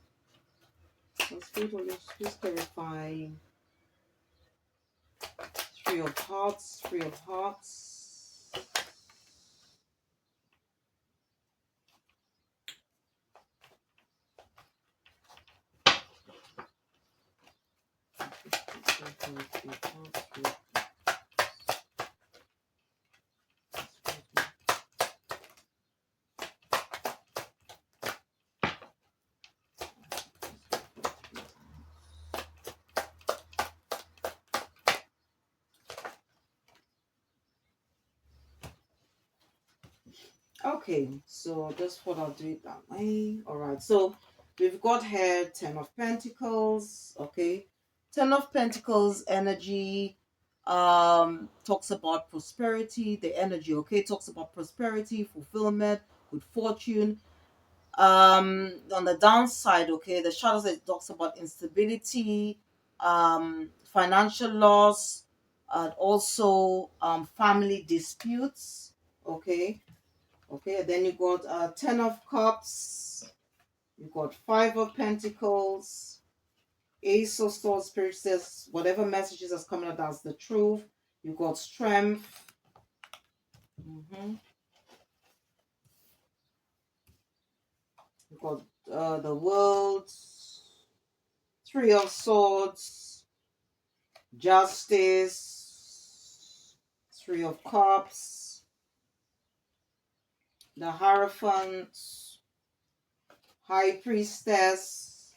Speaker 1: So spirit, will you please clarify three of hearts, three of hearts. Okay, so just what I'll do it that way. All right, so we've got here Ten of Pentacles. Okay, Ten of Pentacles energy talks about prosperity. The energy, okay, talks about prosperity, fulfillment, good fortune. On the downside, okay, the shadows, it talks about instability, financial loss, and also family disputes. Okay. Okay, then you got Ten of Cups, you got Five of Pentacles, Ace of Swords, Spirit says whatever messages that's coming out, that's the truth. You got Strength. You got the World, Three of Swords, Justice, Three of Cups, the Hierophant, High Priestess,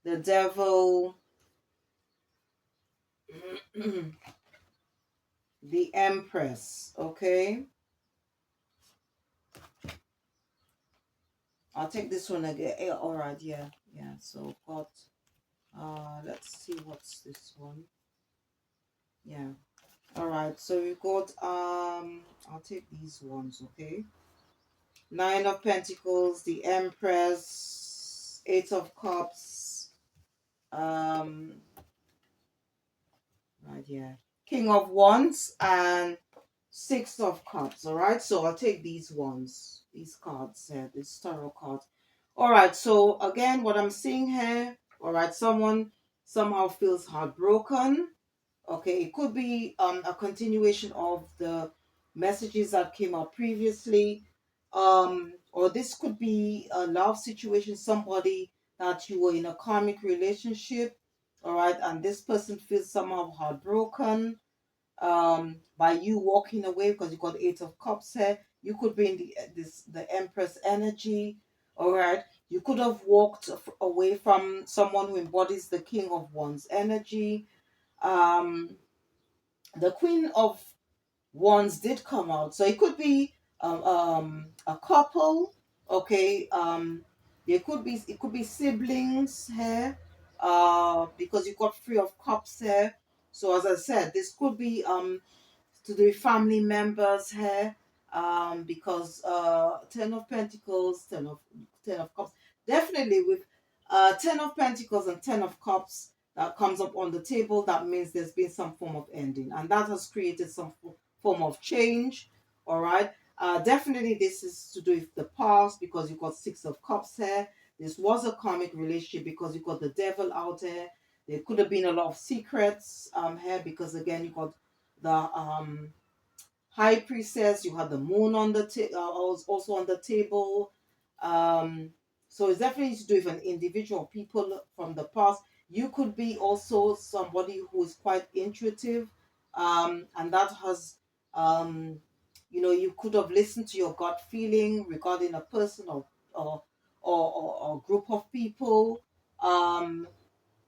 Speaker 1: the Devil, the Empress, okay. I'll take this one again. All right, yeah. So got let's see what's this one. Yeah. All right. So we got I'll take these ones, okay? Nine of Pentacles, the Empress, Eight of Cups, um, right here, King of Wands, and Six of Cups. All right, so I'll take these ones, these cards here, these tarot cards. All right, so again, what I'm seeing here, all right, someone somehow feels heartbroken. Okay, it could be a continuation of the messages that came out previously, or this could be a love situation, somebody that you were in a karmic relationship, all right, and this person feels somehow heartbroken by you walking away because you got Eight of Cups here. You could be in the Empress energy, all right. You could have walked away from someone who embodies the King of Wands energy. Um, the Queen of Wands did come out, so it could be a couple. Okay, it could be siblings here, because you got Three of Cups here. So as I said, this could be to the family members here, because Ten of Pentacles, Ten of Cups, definitely with Ten of Pentacles and Ten of Cups that comes up on the table, that means there's been some form of ending, and that has created some form of change. All right, definitely this is to do with the past because you got Six of Cups here. This was a karmic relationship because you got the Devil out there. There could have been a lot of secrets here because again you got the High Priestess. You had the Moon on the also on the table. Um, so it's definitely to do with an individual, people from the past. You could be also somebody who is quite intuitive, and that has, you could have listened to your gut feeling regarding a person or or group of people.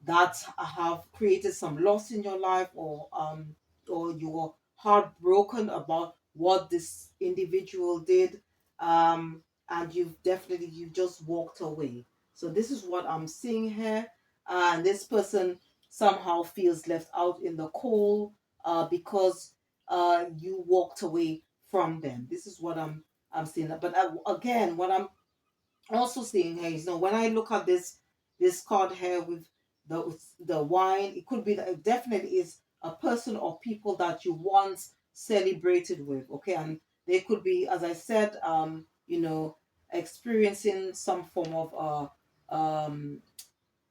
Speaker 1: That have created some loss in your life, or you were heartbroken about what this individual did, and you've just walked away. So this is what I'm seeing here, and this person somehow feels left out in the cold, because you walked away from them. This is what I'm seeing. But again, what I'm also seeing here is, when I look at this card here with the wine, it could be that it definitely is a person or people that you once celebrated with, okay, and they could be, as I said, experiencing some form of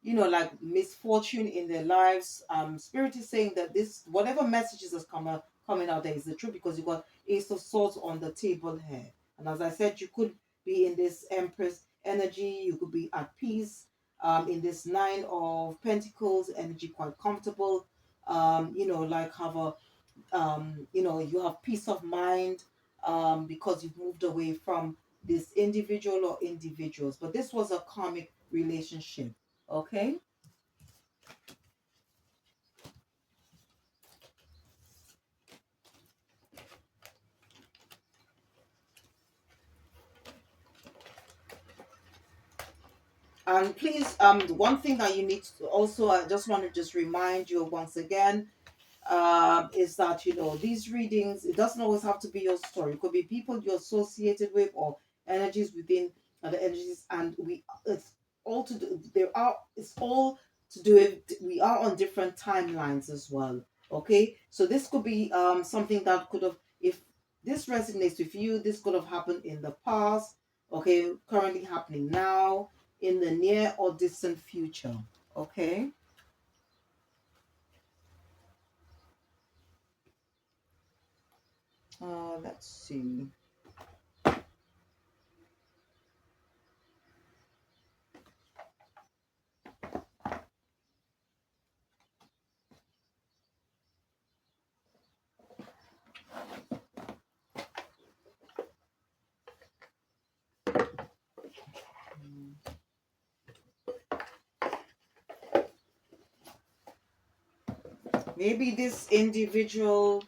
Speaker 1: like misfortune in their lives. Spirit is saying that this, whatever messages is coming out there, is the truth, because you got Ace of Swords on the table here. And as I said, you could be in this Empress energy, you could be at peace, in this Nine of Pentacles energy, quite comfortable, like have a you have peace of mind, because you've moved away from this individual or individuals. But this was a karmic relationship, okay? And please, the one thing that you need to also, I just want to just remind you once again, is that these readings, it doesn't always have to be your story. It could be people you're associated with, or energies within the energies, and it's all to do. It's all to do with, we are on different timelines as well. Okay, so this could be something that could have, if this resonates with you, this could have happened in the past. Okay, currently happening now, in the near or distant future. Okay. Let's see. Maybe this individual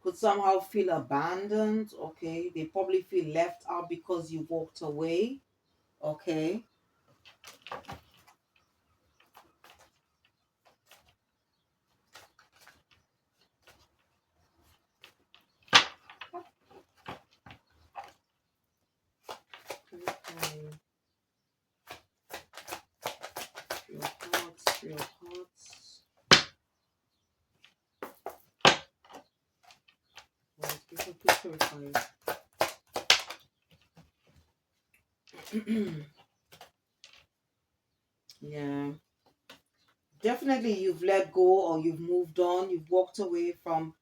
Speaker 1: could somehow feel abandoned. Okay, they probably feel left out because you walked away. Okay. Three of Hearts. Right, people please clarify. Yeah. Definitely you've let go or you've moved on, you've walked away from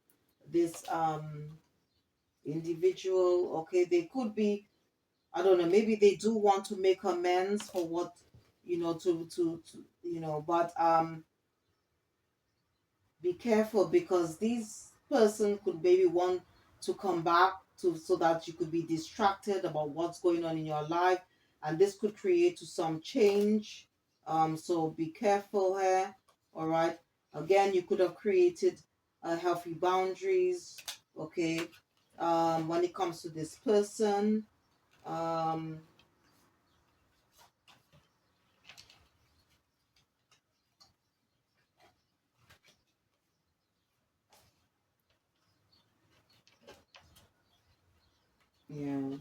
Speaker 1: this individual. Okay, they could be, I don't know, maybe they do want to make amends for what, to but be careful, because this person could maybe want to come back to, so that you could be distracted about what's going on in your life, and this could create to some change. So be careful here. All right, again, you could have created healthy boundaries. Okay, when it comes to this person. um yeah,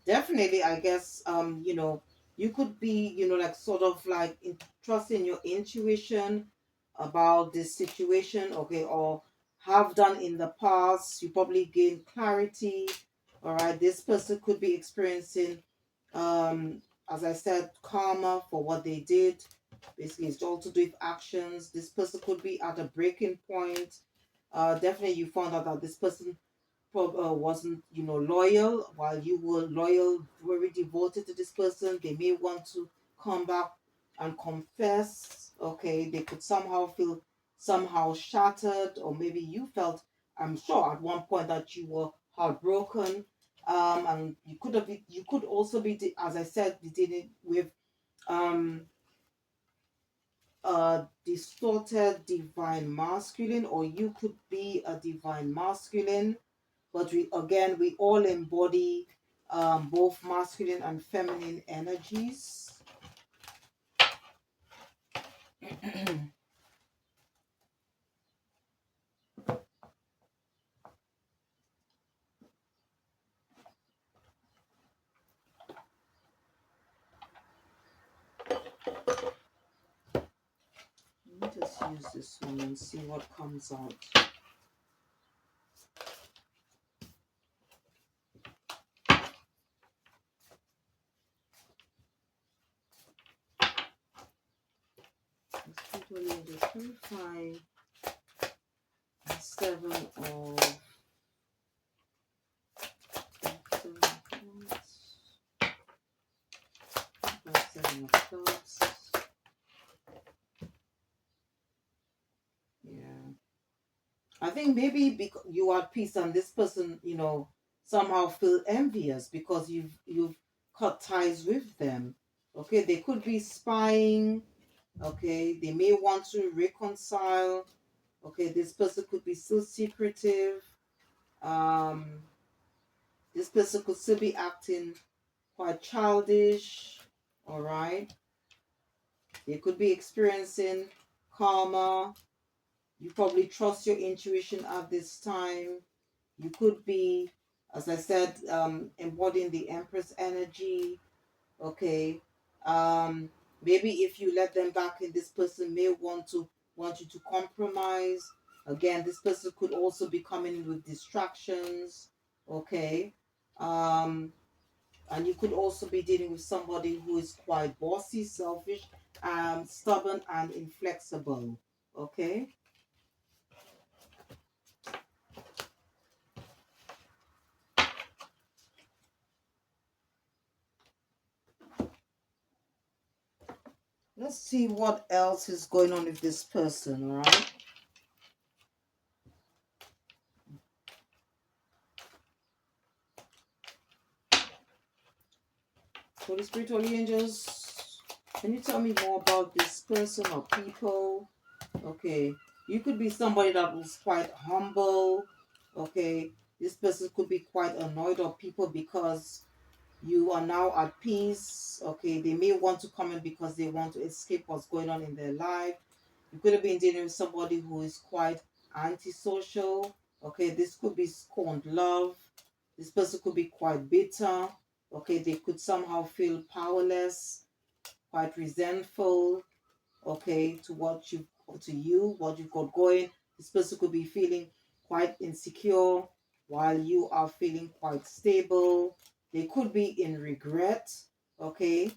Speaker 1: definitely, I guess, you could be, like sort of like trusting your intuition about this situation, okay, or have done in the past. You probably gain clarity. All right, this person could be experiencing, as I said, karma for what they did. Basically, it's all to do with actions. This person could be at a breaking point. Definitely, you found out that this person wasn't, loyal, while you were loyal, very devoted to this person. They may want to come back and confess. Okay, they could somehow feel somehow shattered, or maybe you felt, I'm sure at one point, that you were heartbroken. And you could also be, as I said, be dealing with um a distorted divine masculine, or you could be a divine masculine. But we all embody both masculine and feminine energies. Let me just use this one and see what comes out. Let's put on the 25 and 7 of 7 of clubs. Yeah. I think maybe because you are at peace, and this person, somehow feel envious because you've cut ties with them. Okay, they could be spying. Okay, they may want to reconcile. Okay, this person could be still secretive. Um, this person could still be acting quite childish. All right, they could be experiencing karma. You probably trust your intuition at this time. You could be, as I said, embodying the Empress energy. Okay. Um, Maybe if you let them back in, this person may want you to compromise. Again, this person could also be coming in with distractions. Okay. Um, and you could also be dealing with somebody who is quite bossy, selfish, stubborn, and inflexible. Okay. Let's see what else is going on with this person, all right? Holy Spirit, Holy Angels, can you tell me more about this person or people? Okay, you could be somebody that was quite humble. Okay, this person could be quite annoyed of people because you are now at peace. Okay, they may want to come in because they want to escape what's going on in their life. You could have been dealing with somebody who is quite antisocial. Okay, this could be scorned love. This person could be quite bitter. Okay, they could somehow feel powerless, quite resentful. okay, to what what you've got going. This person could be feeling quite insecure while you are feeling quite stable. They could be in regret, okay.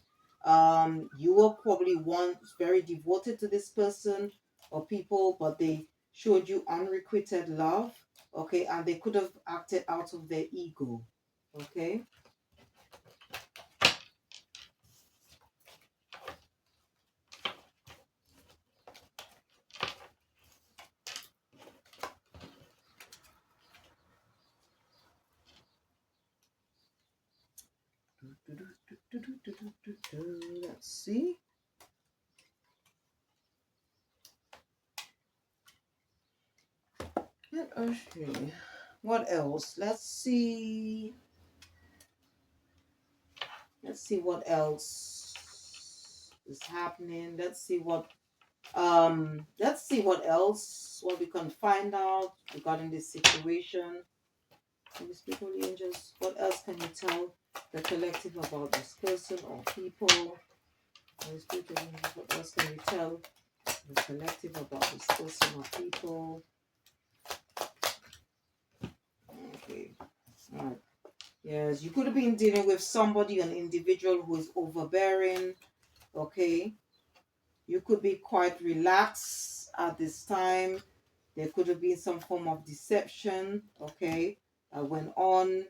Speaker 1: You were probably once very devoted to this person or people, but they showed you unrequited love, okay, and they could have acted out of their ego, okay. Let's see. Let us see. What else? Let's see. Let's see what else is happening. Let's see what else what we can find out regarding this situation. Can you speak with the angels? What else can you tell the collective about this person or people? Can you speak with the angels? What else can you tell the collective about this person or people? Okay. All right. Yes, you could have been dealing with somebody, an individual who is overbearing. Okay. You could be quite relaxed at this time. There could have been some form of deception, okay, that went on.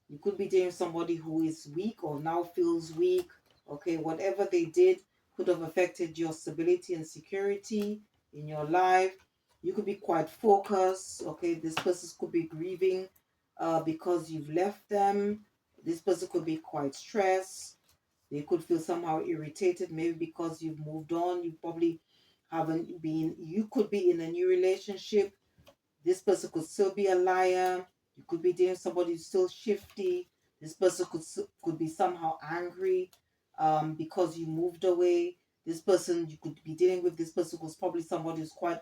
Speaker 1: You could be dating somebody who is weak or now feels weak, okay. Whatever they did could have affected your stability and security in your life. You could be quite focused, okay. This person could be grieving because you've left them. This person could be quite stressed. They could feel somehow irritated, maybe because you've moved on. You probably haven't been, you could be in a new relationship. This person could still be a liar. You could be dating somebody who's still shifty. This person could be somehow angry because you moved away. This person you could be dealing with, this person was probably somebody who's quite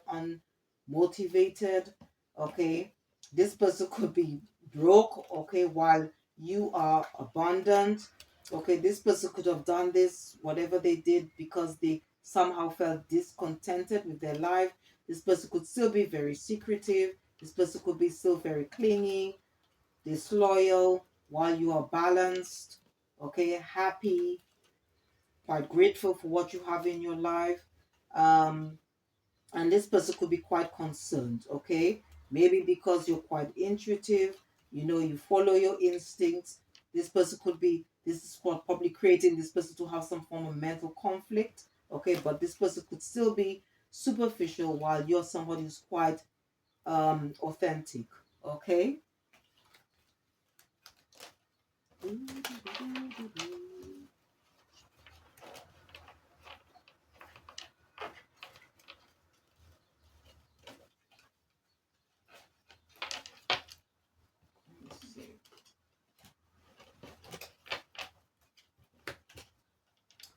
Speaker 1: unmotivated. Okay. This person could be broke, okay, while you are abundant. Okay, this person could have done this, whatever they did, because they somehow felt discontented with their life. This person could still be very secretive. This person could be still very clingy, disloyal, while you are balanced, okay, happy, quite grateful for what you have in your life. Um, and this person could be quite concerned, okay, maybe because you're quite intuitive, you follow your instincts. This person could be, this is what probably creating this person to have some form of mental conflict, okay, but this person could still be superficial while you're somebody who's quite authentic, okay. Let's see.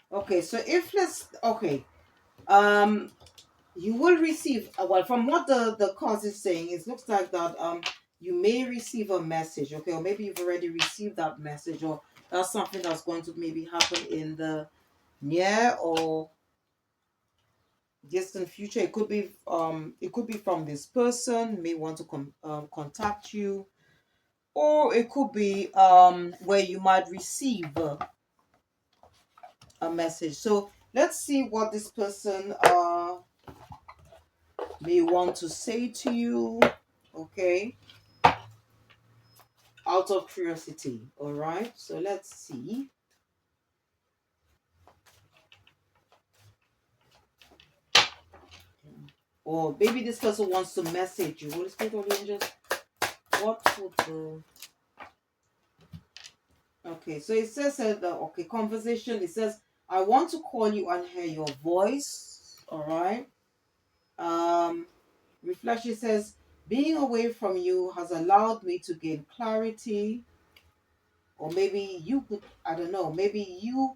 Speaker 1: Okay, so if let's okay, um you will receive well, from what the cause is saying, it looks like that you may receive a message, okay, or maybe you've already received that message, or that's something that's going to maybe happen in the near or distant future. It could be from this person may want to contact you, or it could be where you might receive a message. So let's see what this person may want to say to you, okay, out of curiosity. All right, so let's see. Or maybe this person wants to message you. Holy Spirit, Holy Angels, what would the okay, so it says that okay, conversation, it says I want to call you and hear your voice. All right. Reflection says being away from you has allowed me to gain clarity. Or maybe you could, I don't know, maybe you,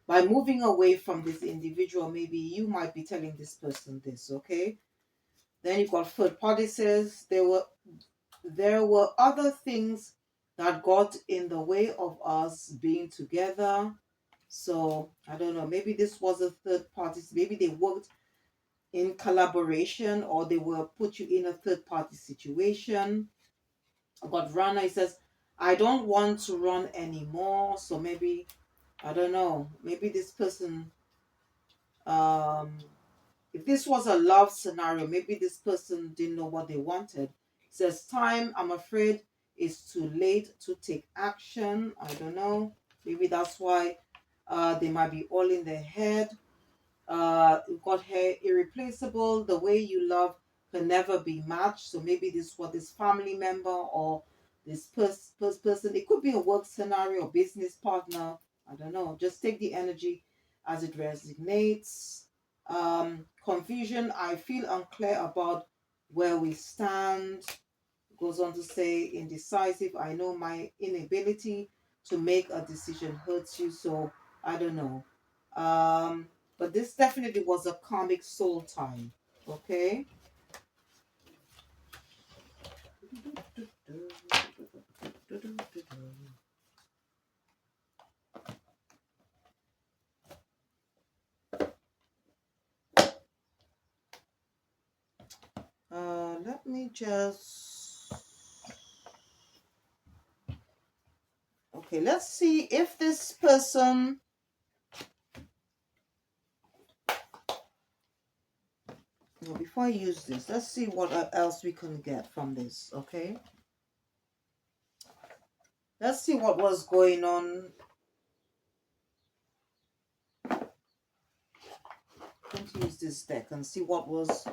Speaker 1: by moving away from this individual, maybe you might be telling this person this, okay. Then you've got third party says there were other things that got in the way of us being together. So I don't know, maybe this was a third party, maybe they worked in collaboration, or they will put you in a third party situation. But runner, it says, I don't want to run anymore. So maybe, I don't know, maybe this person, um if this was a love scenario, maybe this person didn't know what they wanted. It says, time, I'm afraid it's too late to take action. I don't know, maybe that's why they might be all in their head. You've got hair irreplaceable. The way you love can never be matched. So maybe this was this family member, or this person. It could be a work scenario, business partner. I don't know. Just take the energy as it resonates. Confusion. I feel unclear about where we stand. Goes on to say, indecisive. I know my inability to make a decision hurts you, so I don't know. Um, but this definitely was a karmic soul time. Okay. Let me just. Okay, let's see if this person. No, before I use this, let's see what else we can get from this. Okay. Let's see what was going on. I'm going to use this deck and see what was,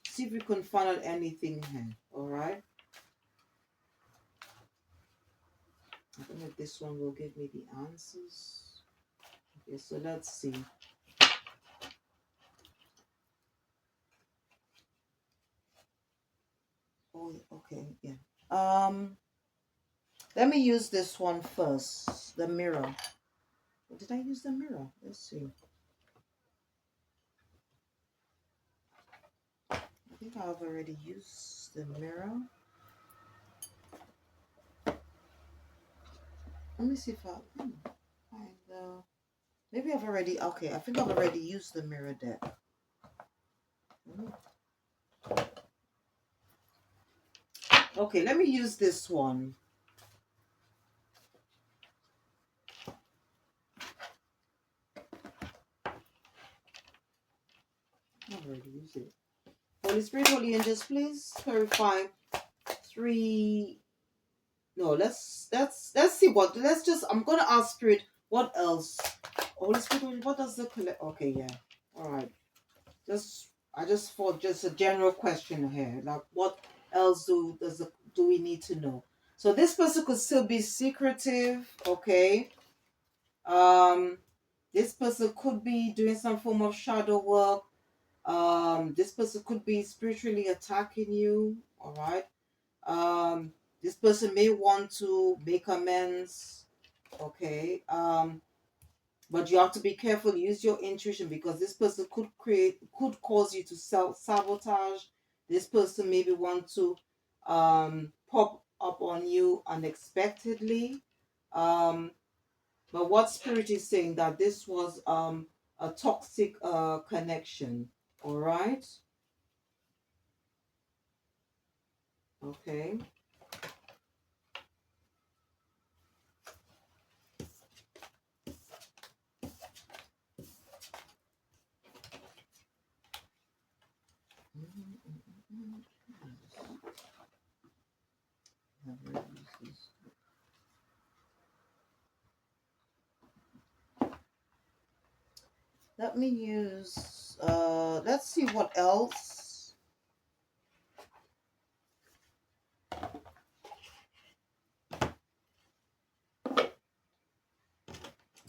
Speaker 1: see if we can find out anything here. All right. I don't know if this one will give me the answers. Okay, so let's see. Oh, okay, yeah. Let me use this one first. The mirror. Did I use the mirror? Let's see. I think I've already used the mirror. Let me see if I find the. Maybe I've already. Okay, I think I've already used the mirror deck. Okay, let me use this one. I've already used it. Holy Spirit, Holy Angels, please clarify 3. No, let's see what. Let's just. I'm gonna ask Spirit. What else? Holy Spirit, what does the collect? Okay, yeah. All right. I just thought just a general question here. Like, what else do we need to know? So this person could still be secretive. Okay. Um, this person could be doing some form of shadow work. This person could be spiritually attacking you. All right. This person may want to make amends. Okay. But you have to be careful. Use your intuition, because this person could cause you to self-sabotage. This person maybe want to pop up on you unexpectedly. But what spirit is saying that this was a toxic connection. All right. Okay. Let me use, let's see what else.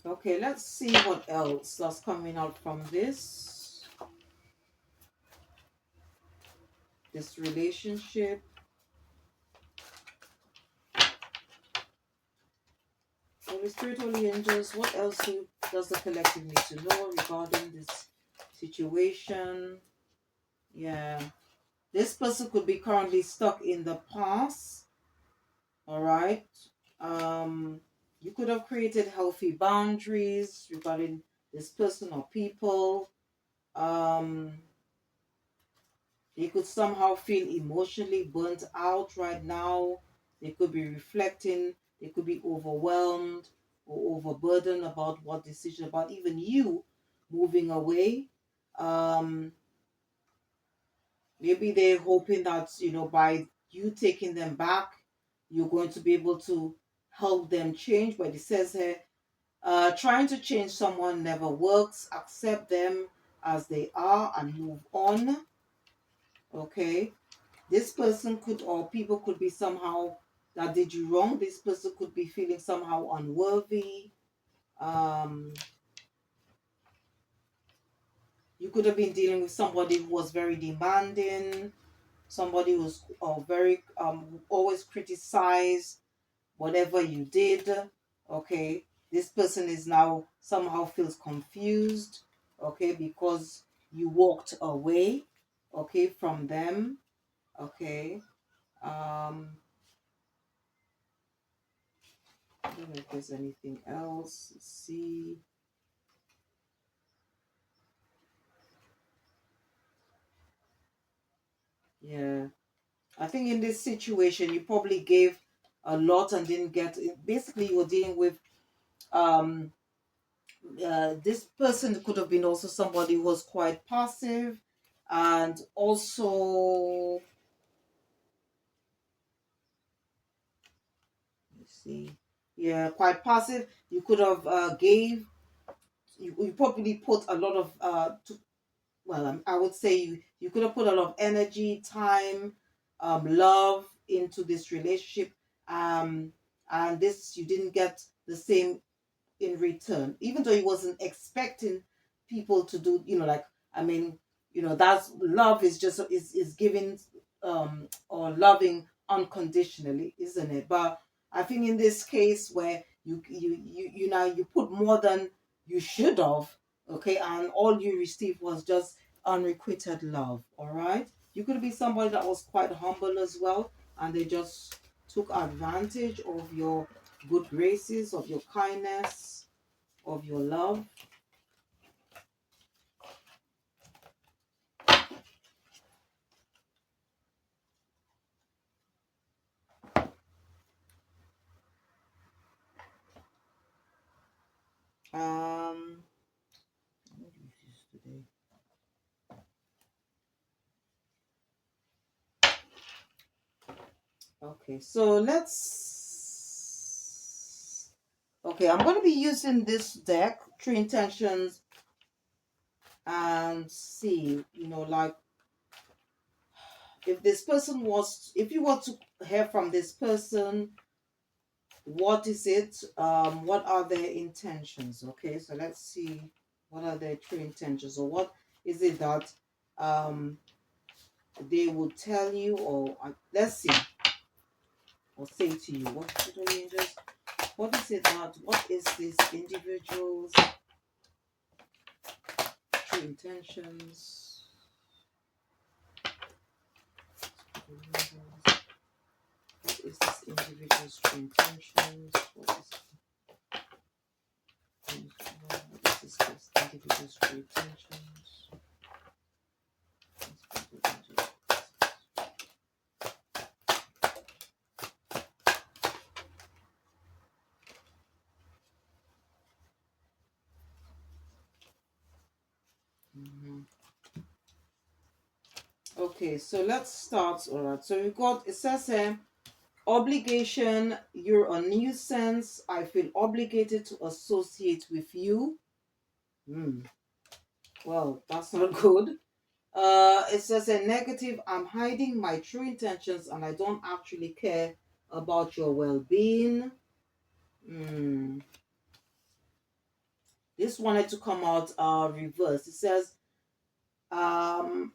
Speaker 1: Okay, let's see what else that's coming out from this relationship. Holy Spirit, Holy Angels, what else does the collective need to know regarding this situation? Yeah. This person could be currently stuck in the past. All right. You could have created healthy boundaries regarding this person or people. Um, they could somehow feel emotionally burnt out right now. They could be reflecting. They could be overwhelmed or overburdened about what decision, about even you moving away. Um, Maybe they're hoping that, by you taking them back, you're going to be able to help them change. But it says here, trying to change someone never works. Accept them as they are and move on. Okay. This person could, or people could be somehow that did you wrong. This person could be feeling somehow unworthy. Um, you could have been dealing with somebody who was very demanding, somebody who's very always criticize whatever you did. Okay, this person is now somehow feels confused. Okay, because you walked away. Okay, from them. Okay. I don't know if there's anything else. Let's see. Yeah, I think in this situation you probably gave a lot and didn't get it. Basically, you were dealing with um this person could have been also somebody who was quite passive, and also, let's see, yeah, quite passive. You could have you probably put a lot of I would say you could have put a lot of energy, time, love into this relationship, um and this you didn't get the same in return, even though he wasn't expecting people to do, like, I mean, that's love is just is giving or loving unconditionally, isn't it? But I think in this case where you now you put more than you should have, okay, and all you received was just unrequited love. All right, you could be somebody that was quite humble as well, and they just took advantage of your good graces, of your kindness, of your love. What is this today? Okay, so let's. Okay, I'm going to be using this deck, True Intentions, and see, like, if you want to hear from this person, what is it? What are their intentions? Okay, so let's see, what are their true intentions, or what is it that um they will tell you, or let's see, or say to you. What is it that, what is this individual's true intentions? What is this individual's true intentions? What is this individual's true intentions? Mhm. Okay, so let's start. All right, so we got, it says here, obligation, you're a nuisance. I feel obligated to associate with you. Hmm. Well, that's not good. It says a negative, I'm hiding my true intentions and I don't actually care about your well-being. Hmm. This wanted to come out reverse. It says, um,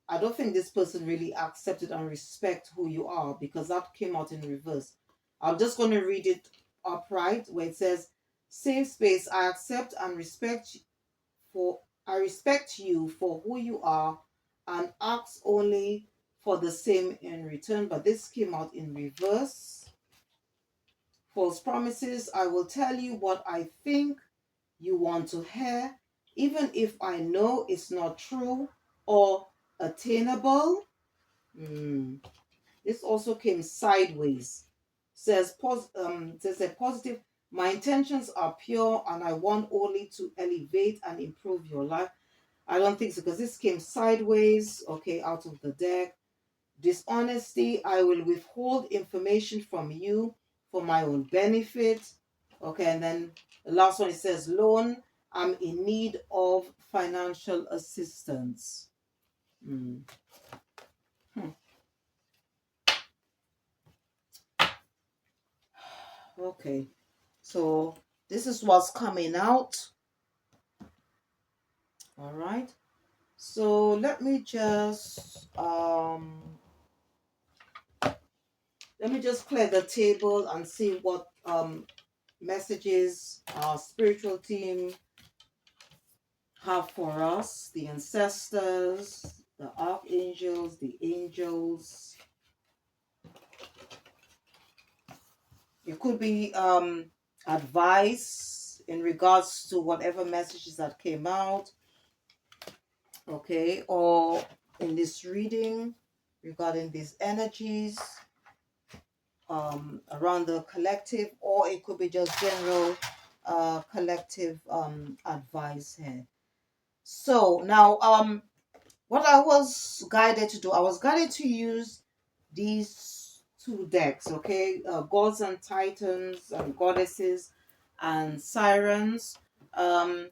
Speaker 1: I don't think this person really accepted and respect who you are, because that came out in reverse. I'm just going to read it upright, where it says, safe space, for I respect you for who you are and ask only for the same in return. But this came out in reverse False promises. I will tell you what I think you want to hear, even if I know it's not true or attainable. Hmm. This also came sideways. Says a positive. My intentions are pure and I want only to elevate and improve your life. I don't think so because this came sideways, okay, out of the deck. Dishonesty, I will withhold information from you for my own benefit. Okay, and then the last one it says loan, I'm in need of financial assistance. Hmm. Hmm. Okay, so this is what's coming out. All right. So let me just clear the table and see what messages our spiritual team have for us, the ancestors, the archangels, the angels. It could be advice in regards to whatever messages that came out, okay, or in this reading regarding these energies around the collective, or it could be just general collective advice here. So now what I was guided to do, I was guided to use these two decks, okay? Gods and Titans and Goddesses and Sirens. Um,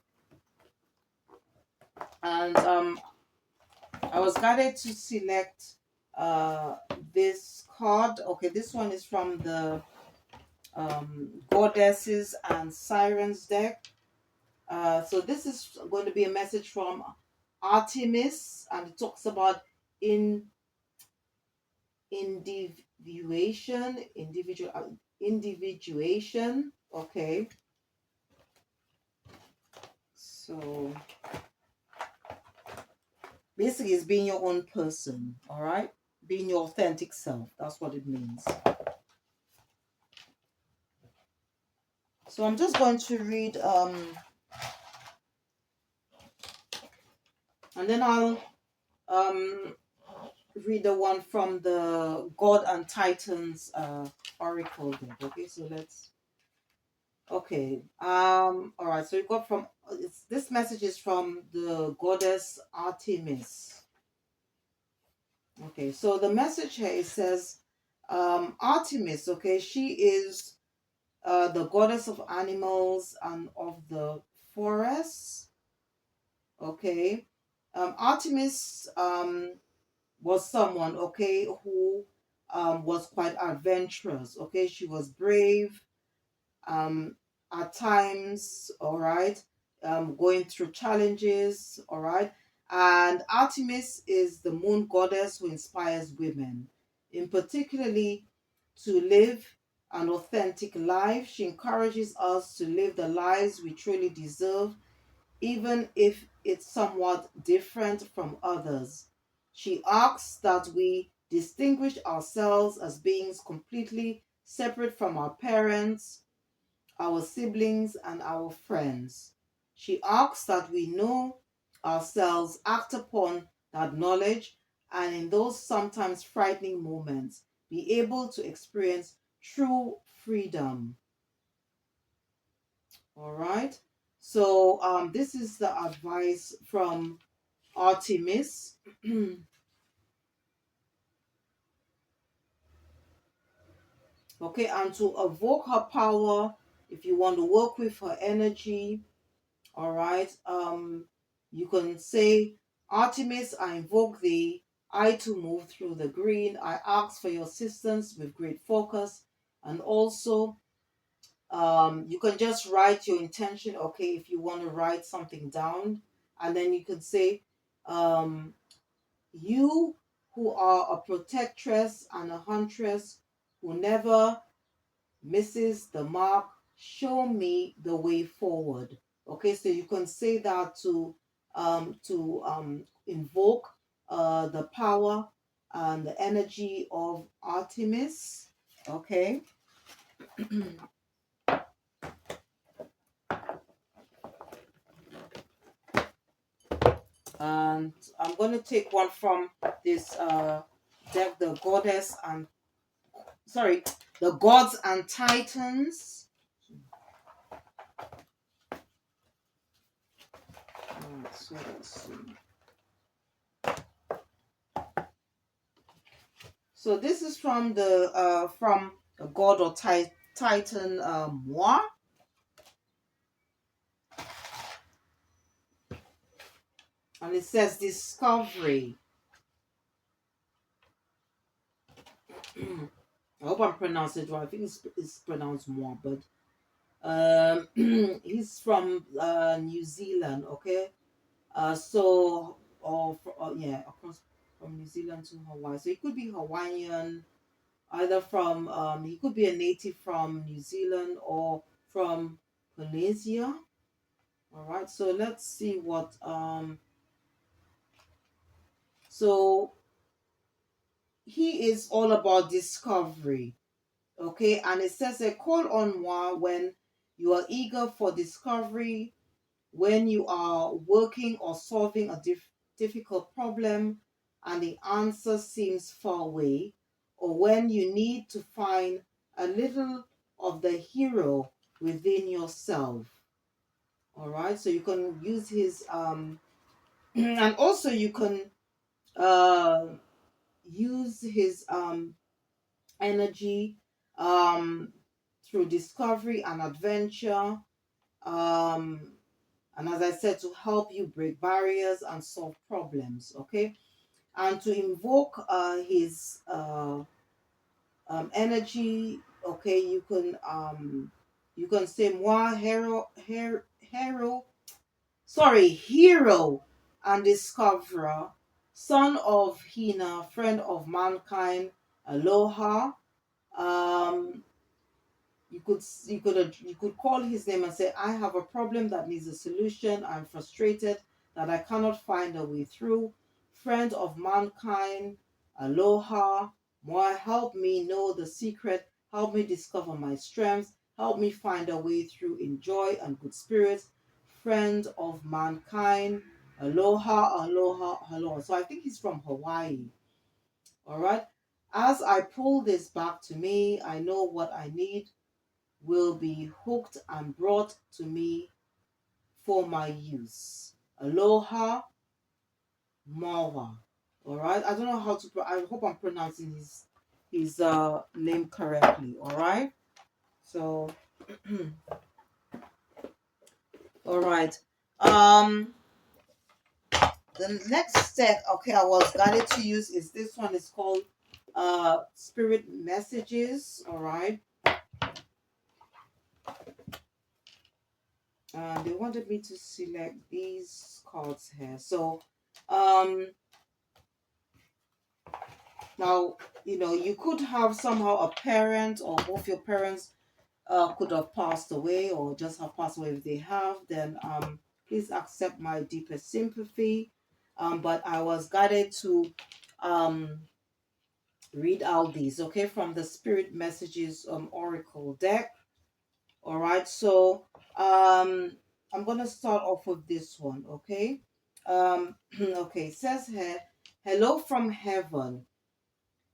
Speaker 1: and I was guided to select this card. Okay, this one is from the Goddesses and Sirens deck. So this is going to be a message from Artemis, and it talks about in individuation. Okay, so basically it's being your own person. All right, being your authentic self, that's what it means. So I'm just going to read and then I'll read the one from the God and Titans oracle deck. Okay, so let's okay. All right. So we got from this message is from the goddess Artemis. Okay. So the message here it says, Artemis. Okay, she is the goddess of animals and of the forests. Okay. Artemis was someone, okay, who was quite adventurous. Okay, she was brave, um, at times, all right, going through challenges, all right. And Artemis is the moon goddess who inspires women, in particularly to live an authentic life. She encourages us to live the lives we truly deserve, even if it's somewhat different from others. She asks that we distinguish ourselves as beings completely separate from our parents, our siblings, and our friends. She asks that we know ourselves, act upon that knowledge, and in those sometimes frightening moments, be able to experience true freedom. All right. So this is the advice from Artemis. Okay, and to evoke her power, if you want to work with her energy, all right, you can say, Artemis, I invoke thee. I to move through the green. I ask for your assistance with great focus. And also, you can just write your intention, okay, if you want to write something down. And then you could say, um, you who are a protectress and a huntress who never misses the mark, show me the way forward. Okay, so you can say that to invoke the power and the energy of Artemis. Okay. And I'm going to take one from this deck, the goddess and sorry, the gods and titans. Alright, so let's see. So this is from the god or titan Moi. And it says discovery. I hope I'm pronouncing it right. I think it's pronounced Moi, but he's from New Zealand, okay? So yeah, across from New Zealand to Hawaii. So he could be Hawaiian, either from he could be a native from New Zealand or from Polynesia. All right, so let's see what so he is all about discovery. Okay, and it says a call on moi when you are eager for discovery, when you are working or solving a difficult problem and the answer seems far away, or when you need to find a little of the hero within yourself. All right, so you can use his and also you can uh use his energy um through discovery and adventure, um and as I said, to help you break barriers and solve problems. Okay, and to invoke his energy. Okay, you can say moi hero, sorry, hero and discoverer, son of Hina, friend of mankind, aloha. um you could call his name and say, I have a problem that needs a solution. I'm frustrated that I cannot find a way through. Friend of mankind, aloha, more, help me know the secret, help me discover my strengths, help me find a way through in joy and good spirits. Friend of mankind, aloha, aloha, aloha. So I think he's from Hawaii. All right. As I pull this back to me, I know what I need will be hooked and brought to me for my use. Aloha Mawa. All right. I don't know how to. I hope I'm pronouncing his name correctly. All right. So, all right. Um, the next set, okay, I was guided to use is this one. Is called Spirit Messages. All right. They wanted me to select these cards here. So, um, now, you could have somehow a parent or both your parents could have passed away or just have passed away. If they have, then please accept my deepest sympathy. But I was guided to um, read out these, okay, from the Spirit Messages Oracle deck. All right, so I'm going to start off with this one, okay? Okay, it says here, hello from heaven.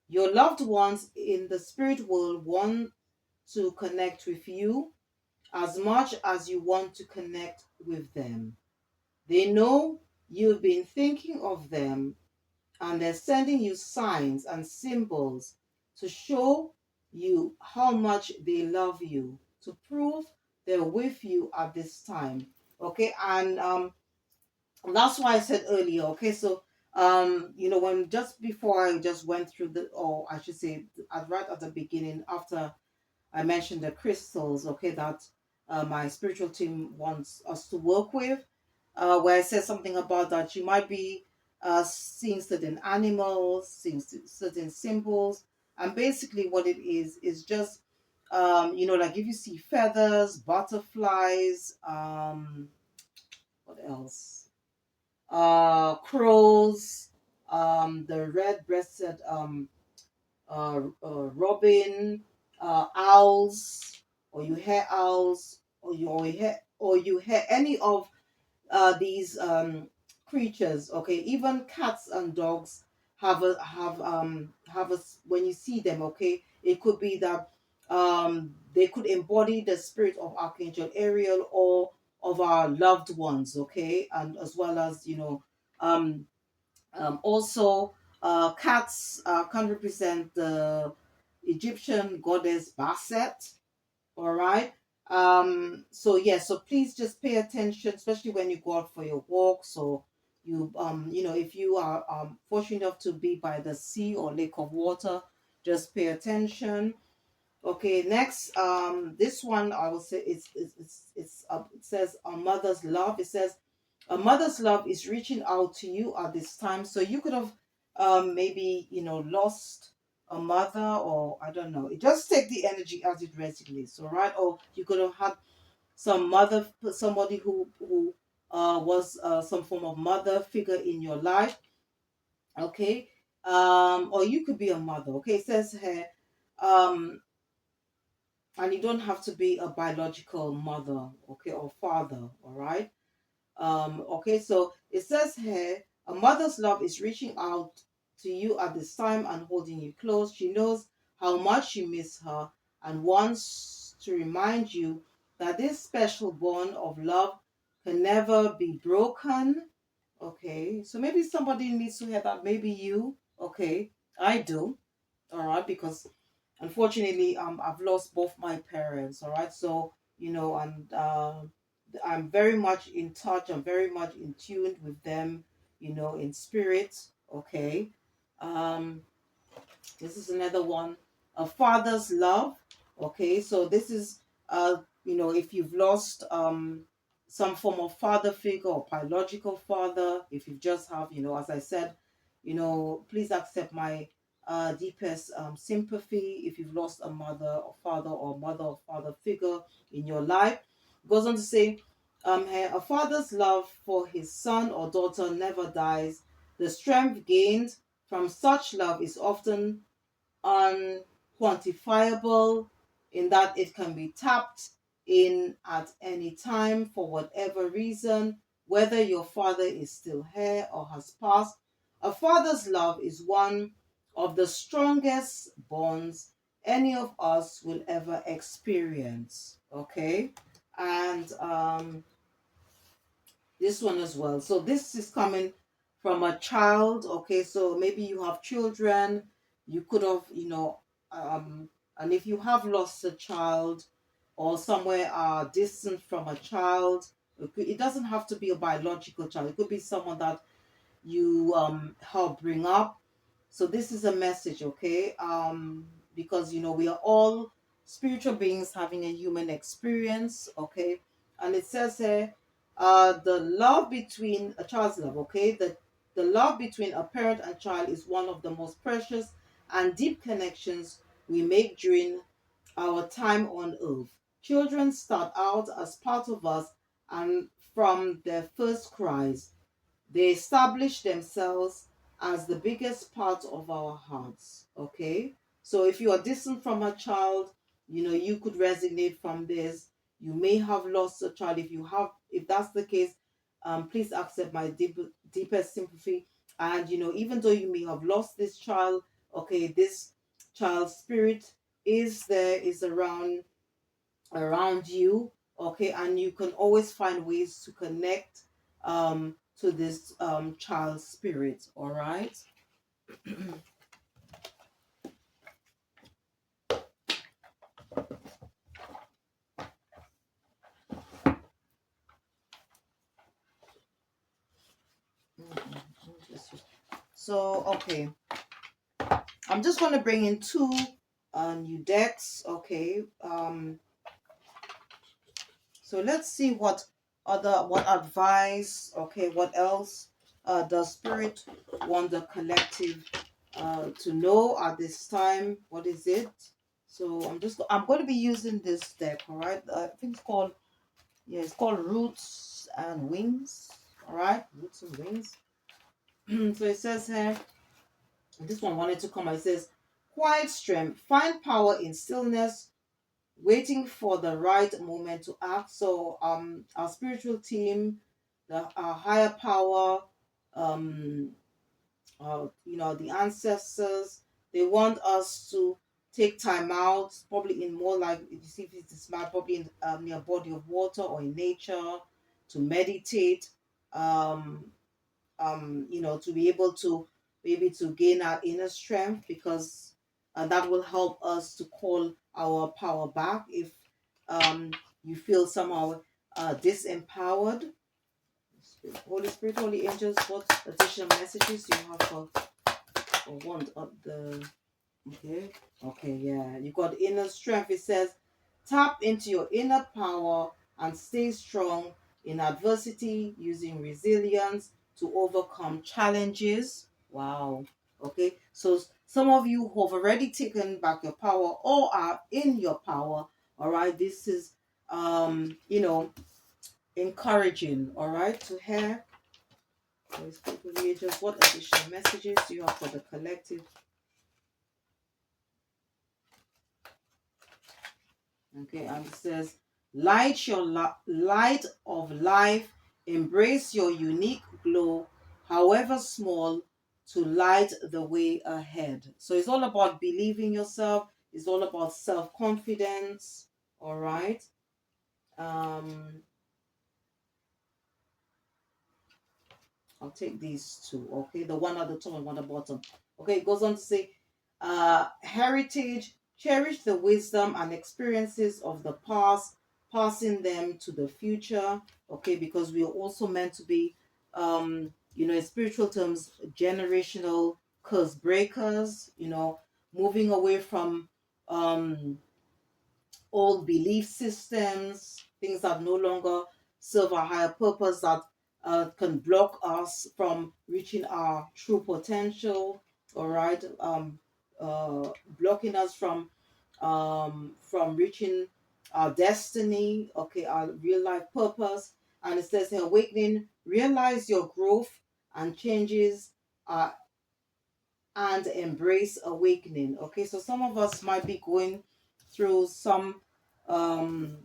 Speaker 1: Your loved ones in the spirit world want to connect with you as much as you want to connect with them. They know you've been thinking of them and they're sending you signs and symbols to show you how much they love you, to prove they're with you at this time. Okay, and that's why I said earlier, okay, so when just before I just went through or I should say right at the beginning, after I mentioned the crystals, okay, that my spiritual team wants us to work with, where I said something about that you might be seeing certain animals, seeing certain symbols, and basically what it is just like if you see feathers, butterflies, what else? Crows, the red-breasted robin, owls. or you hear owls, or you hear any of these creatures, okay, even cats and dogs have a when you see them, okay, it could be that they could embody the spirit of Archangel Ariel or of our loved ones, okay, and as well as um also cats can represent the Egyptian goddess Bastet. All right. So yeah, so please just pay attention, especially when you go out for your walks, or if you are fortunate enough to be by the sea or lake of water, just pay attention. Okay, next, this one I will say it says a mother's love. It says a mother's love is reaching out to you at this time. So you could have maybe lost a mother, or I don't know. It just take the energy as it resonates, all right? Or you could have had somebody who was some form of mother figure in your life, okay? Or you could be a mother, okay? It says here, um and you don't have to be a biological mother, okay, or father, all right? Okay, so it says here, a mother's love is reaching out to you at this time and holding you close. She knows how much you miss her and wants to remind you that this special bond of love can never be broken. Okay, so maybe somebody needs to hear that, maybe you, okay, I do, all right, because unfortunately I've lost both my parents, all right, so and I'm very much in touch, I'm very much in tune with them, in spirit, okay. um this is another one, a father's love. Okay, so this is if you've lost some form of father figure or biological father, if you just have, as I said, please accept my deepest sympathy if you've lost a mother or father, or mother or father figure in your life. It goes on to say, here, a father's love for his son or daughter never dies. The strength gained from such love is often unquantifiable, in that it can be tapped in at any time for whatever reason, whether your father is still here or has passed. A father's love is one of the strongest bonds any of us will ever experience. Okay, and this one as well. So this is coming from a child. Okay, so maybe you have children. You could have, and if you have lost a child or somewhere distant from a child, it doesn't have to be a biological child. It could be someone that you help bring up. So this is a message, okay? Because we are all spiritual beings having a human experience, okay? And it says here, the love between a child's love, okay? The love between a parent and child is one of the most precious and deep connections we make during our time on earth. Children start out as part of us, and from their first cries they establish themselves as the biggest part of our hearts. Okay. So if you are distant from a child, you could resonate from this. You may have lost a child. If that's the case, please accept my deepest sympathy. And even though you may have lost this child, okay, this child's spirit is there, is around you, okay, and you can always find ways to connect to this child spirit, all right. So okay, I'm just going to bring in two new decks, okay. So let's see what advice, okay, what else does spirit want the collective to know at this time. What is it? So I'm going to be using this deck, all right. I think it's called Roots and Wings, all right, Roots and Wings. So it says here, this one wanted to come. It says, quiet strength, find power in stillness, waiting for the right moment to act. So our spiritual team, our higher power, um the ancestors, they want us to take time out, probably in more like, if you see, if it's smart, probably in near a body of water or in nature, to meditate, um to be able to maybe to gain our inner strength, because that will help us to call our power back if um you feel somehow disempowered. Holy Spirit, Holy Angels, what additional messages do you have for one of the, okay, okay, yeah, you got inner strength. It says tap into your inner power and stay strong in adversity, using resilience to overcome challenges. Wow. Okay, so some of you who have already taken back your power or are in your power, all right, this is encouraging, all right, to hear. Just what additional messages do you have for the collective? Okay, and it says, light your light of life, embrace your unique glow, however small, to light the way ahead. So it's all about believing yourself. It's all about self-confidence. All right. Um, I'll take these two, okay? The one at the top and one at the bottom. Okay, it goes on to say, heritage, cherish the wisdom and experiences of the past, passing them to the future, okay? Because we are also meant to be, in spiritual terms, generational curse breakers, moving away from old belief systems, things that no longer serve a higher purpose, that can block us from reaching our true potential. All right, blocking us from reaching our destiny. Okay, our real life purpose. And it says here, awakening, realize your growth and changes. And embrace awakening. Okay, so some of us might be going through some um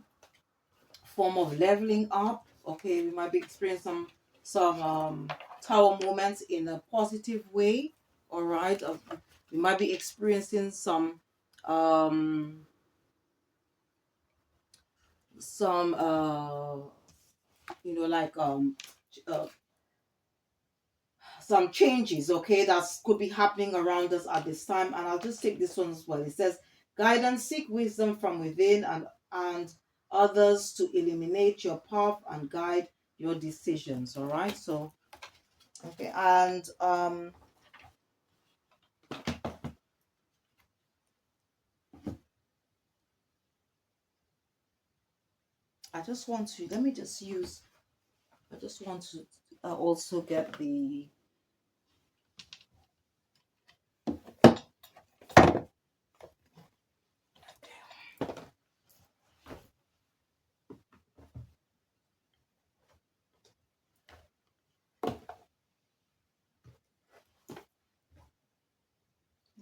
Speaker 1: form of leveling up. Okay, we might be experiencing some tower moments in a positive way. All right, we might be experiencing um some like uh, some changes, okay, that could be happening around us at this time. And I'll just take this one as well. It says, guidance, seek wisdom from within and others to illuminate your path and guide your decisions. All right, so okay, and I just want to let me just use I just want to also get the,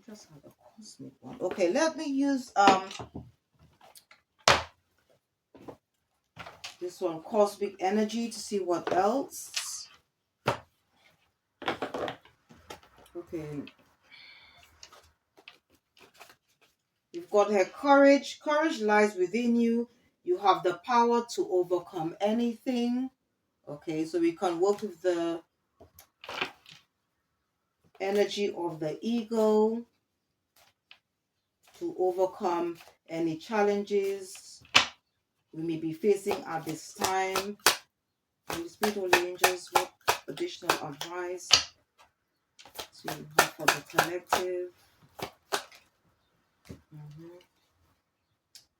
Speaker 1: just have a cosmic one. Okay, let me use this one, cosmic energy, to see what else. Okay, you've got her courage. Courage lies within you. You have the power to overcome anything. Okay, so we can work with the energy of the ego to overcome any challenges we may be facing at this time. Holy Spirit, Holy Angels, what additional advice to have for the collective?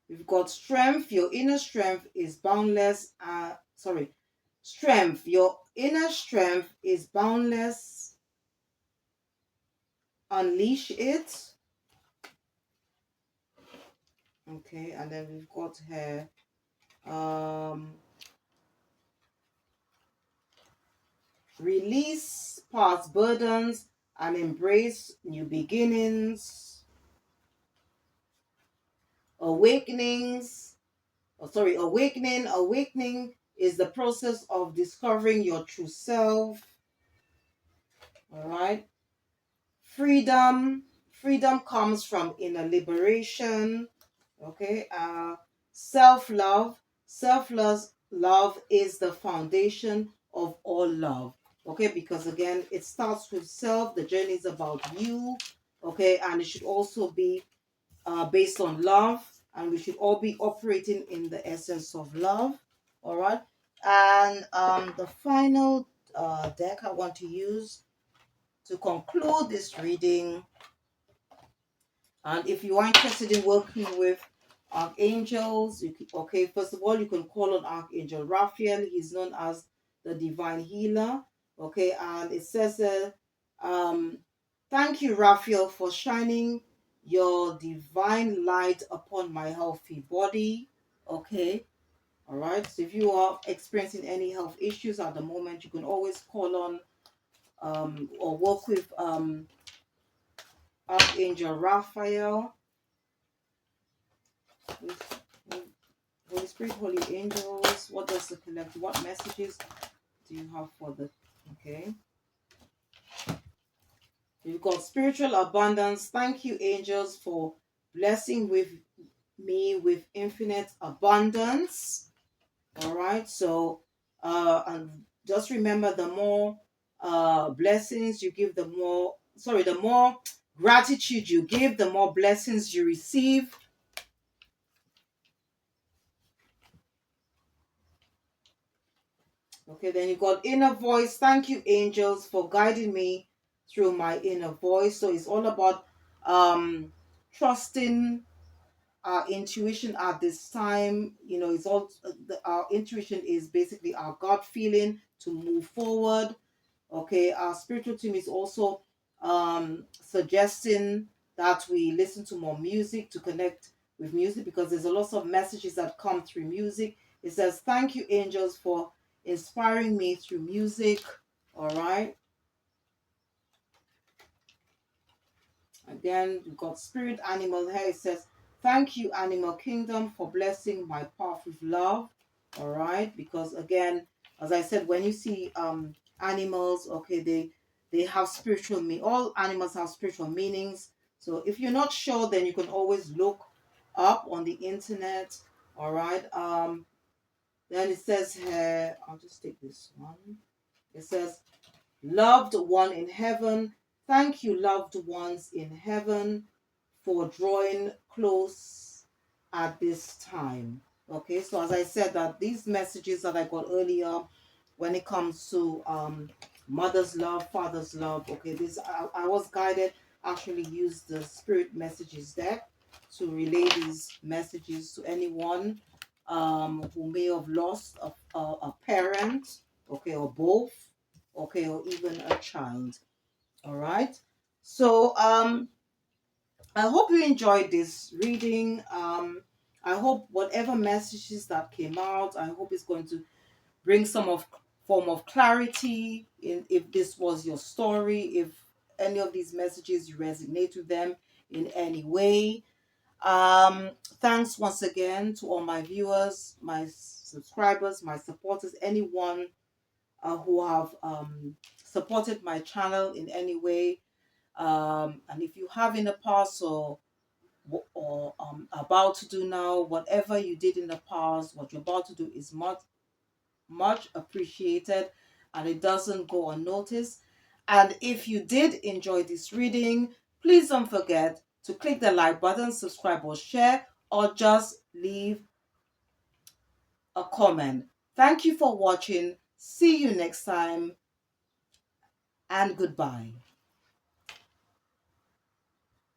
Speaker 1: We've got strength. Your inner strength is boundless. Strength. Your inner strength is boundless. Unleash it. Okay, and then we've got here. Release past burdens and embrace new beginnings. Awakenings, awakening is the process of discovering your true self. All right. Freedom comes from inner liberation. Okay. Self love is the foundation of all love. Okay, because again, it starts with self. The journey is about you. Okay, and it should also be based on love, and we should all be operating in the essence of love. All right. And the final deck I want to use to conclude this reading, and if you are interested in working with archangels, okay, first of all, you can call on Archangel Raphael. He's known as the divine healer. Okay, and it says, um, thank you, Raphael, for shining your divine light upon my healthy body. Okay, all right. So if you are experiencing any health issues at the moment, you can always call on or work with Archangel Raphael. Holy Spirit, Holy Angels, what does the collective, what messages do you have for the, okay? You've got spiritual abundance. Thank you, angels, for blessing with me with infinite abundance. All right, so, and just remember, the more blessings you give, the more gratitude you give, the more blessings you receive. Okay, then you got inner voice. Thank you, angels, for guiding me through my inner voice. So it's all about trusting our intuition at this time. You know, it's all our intuition is basically our gut feeling to move forward. Okay, our spiritual team is also suggesting that we listen to more music to connect with music, because there's a lot of messages that come through music. It says, thank you, angels, for inspiring me through music. All right. Again, we've got spirit animal here. It says, thank you, animal kingdom, for blessing my path with love. All right. Because again, as I said, when you see animals, okay, they have spiritual meaning. All animals have spiritual meanings. So if you're not sure, then you can always look up on the internet. All right. Then it says here, I'll just take this one. It says, loved one in heaven, thank you, loved ones in heaven, for drawing close at this time. Okay, so as I said, that these messages that I got earlier, when it comes to mother's love, father's love, okay, this I was guided, actually use the spirit messages deck to relay these messages to anyone who may have lost a parent, okay, or both, okay, or even a child. All right. So I hope you enjoyed this reading. I hope whatever messages that came out, I hope it's going to bring some of form of clarity in if this was your story, if any of these messages you resonate with them in any way. Thanks once again to all my viewers, my subscribers, my supporters, anyone who have supported my channel in any way. And if you have in the past or about to do now, whatever you did in the past, what you're about to do is much appreciated, and it doesn't go unnoticed. And if you did enjoy this reading, please don't forget to click the like button, subscribe or share, or just leave a comment. Thank you for watching. See you next time, and goodbye.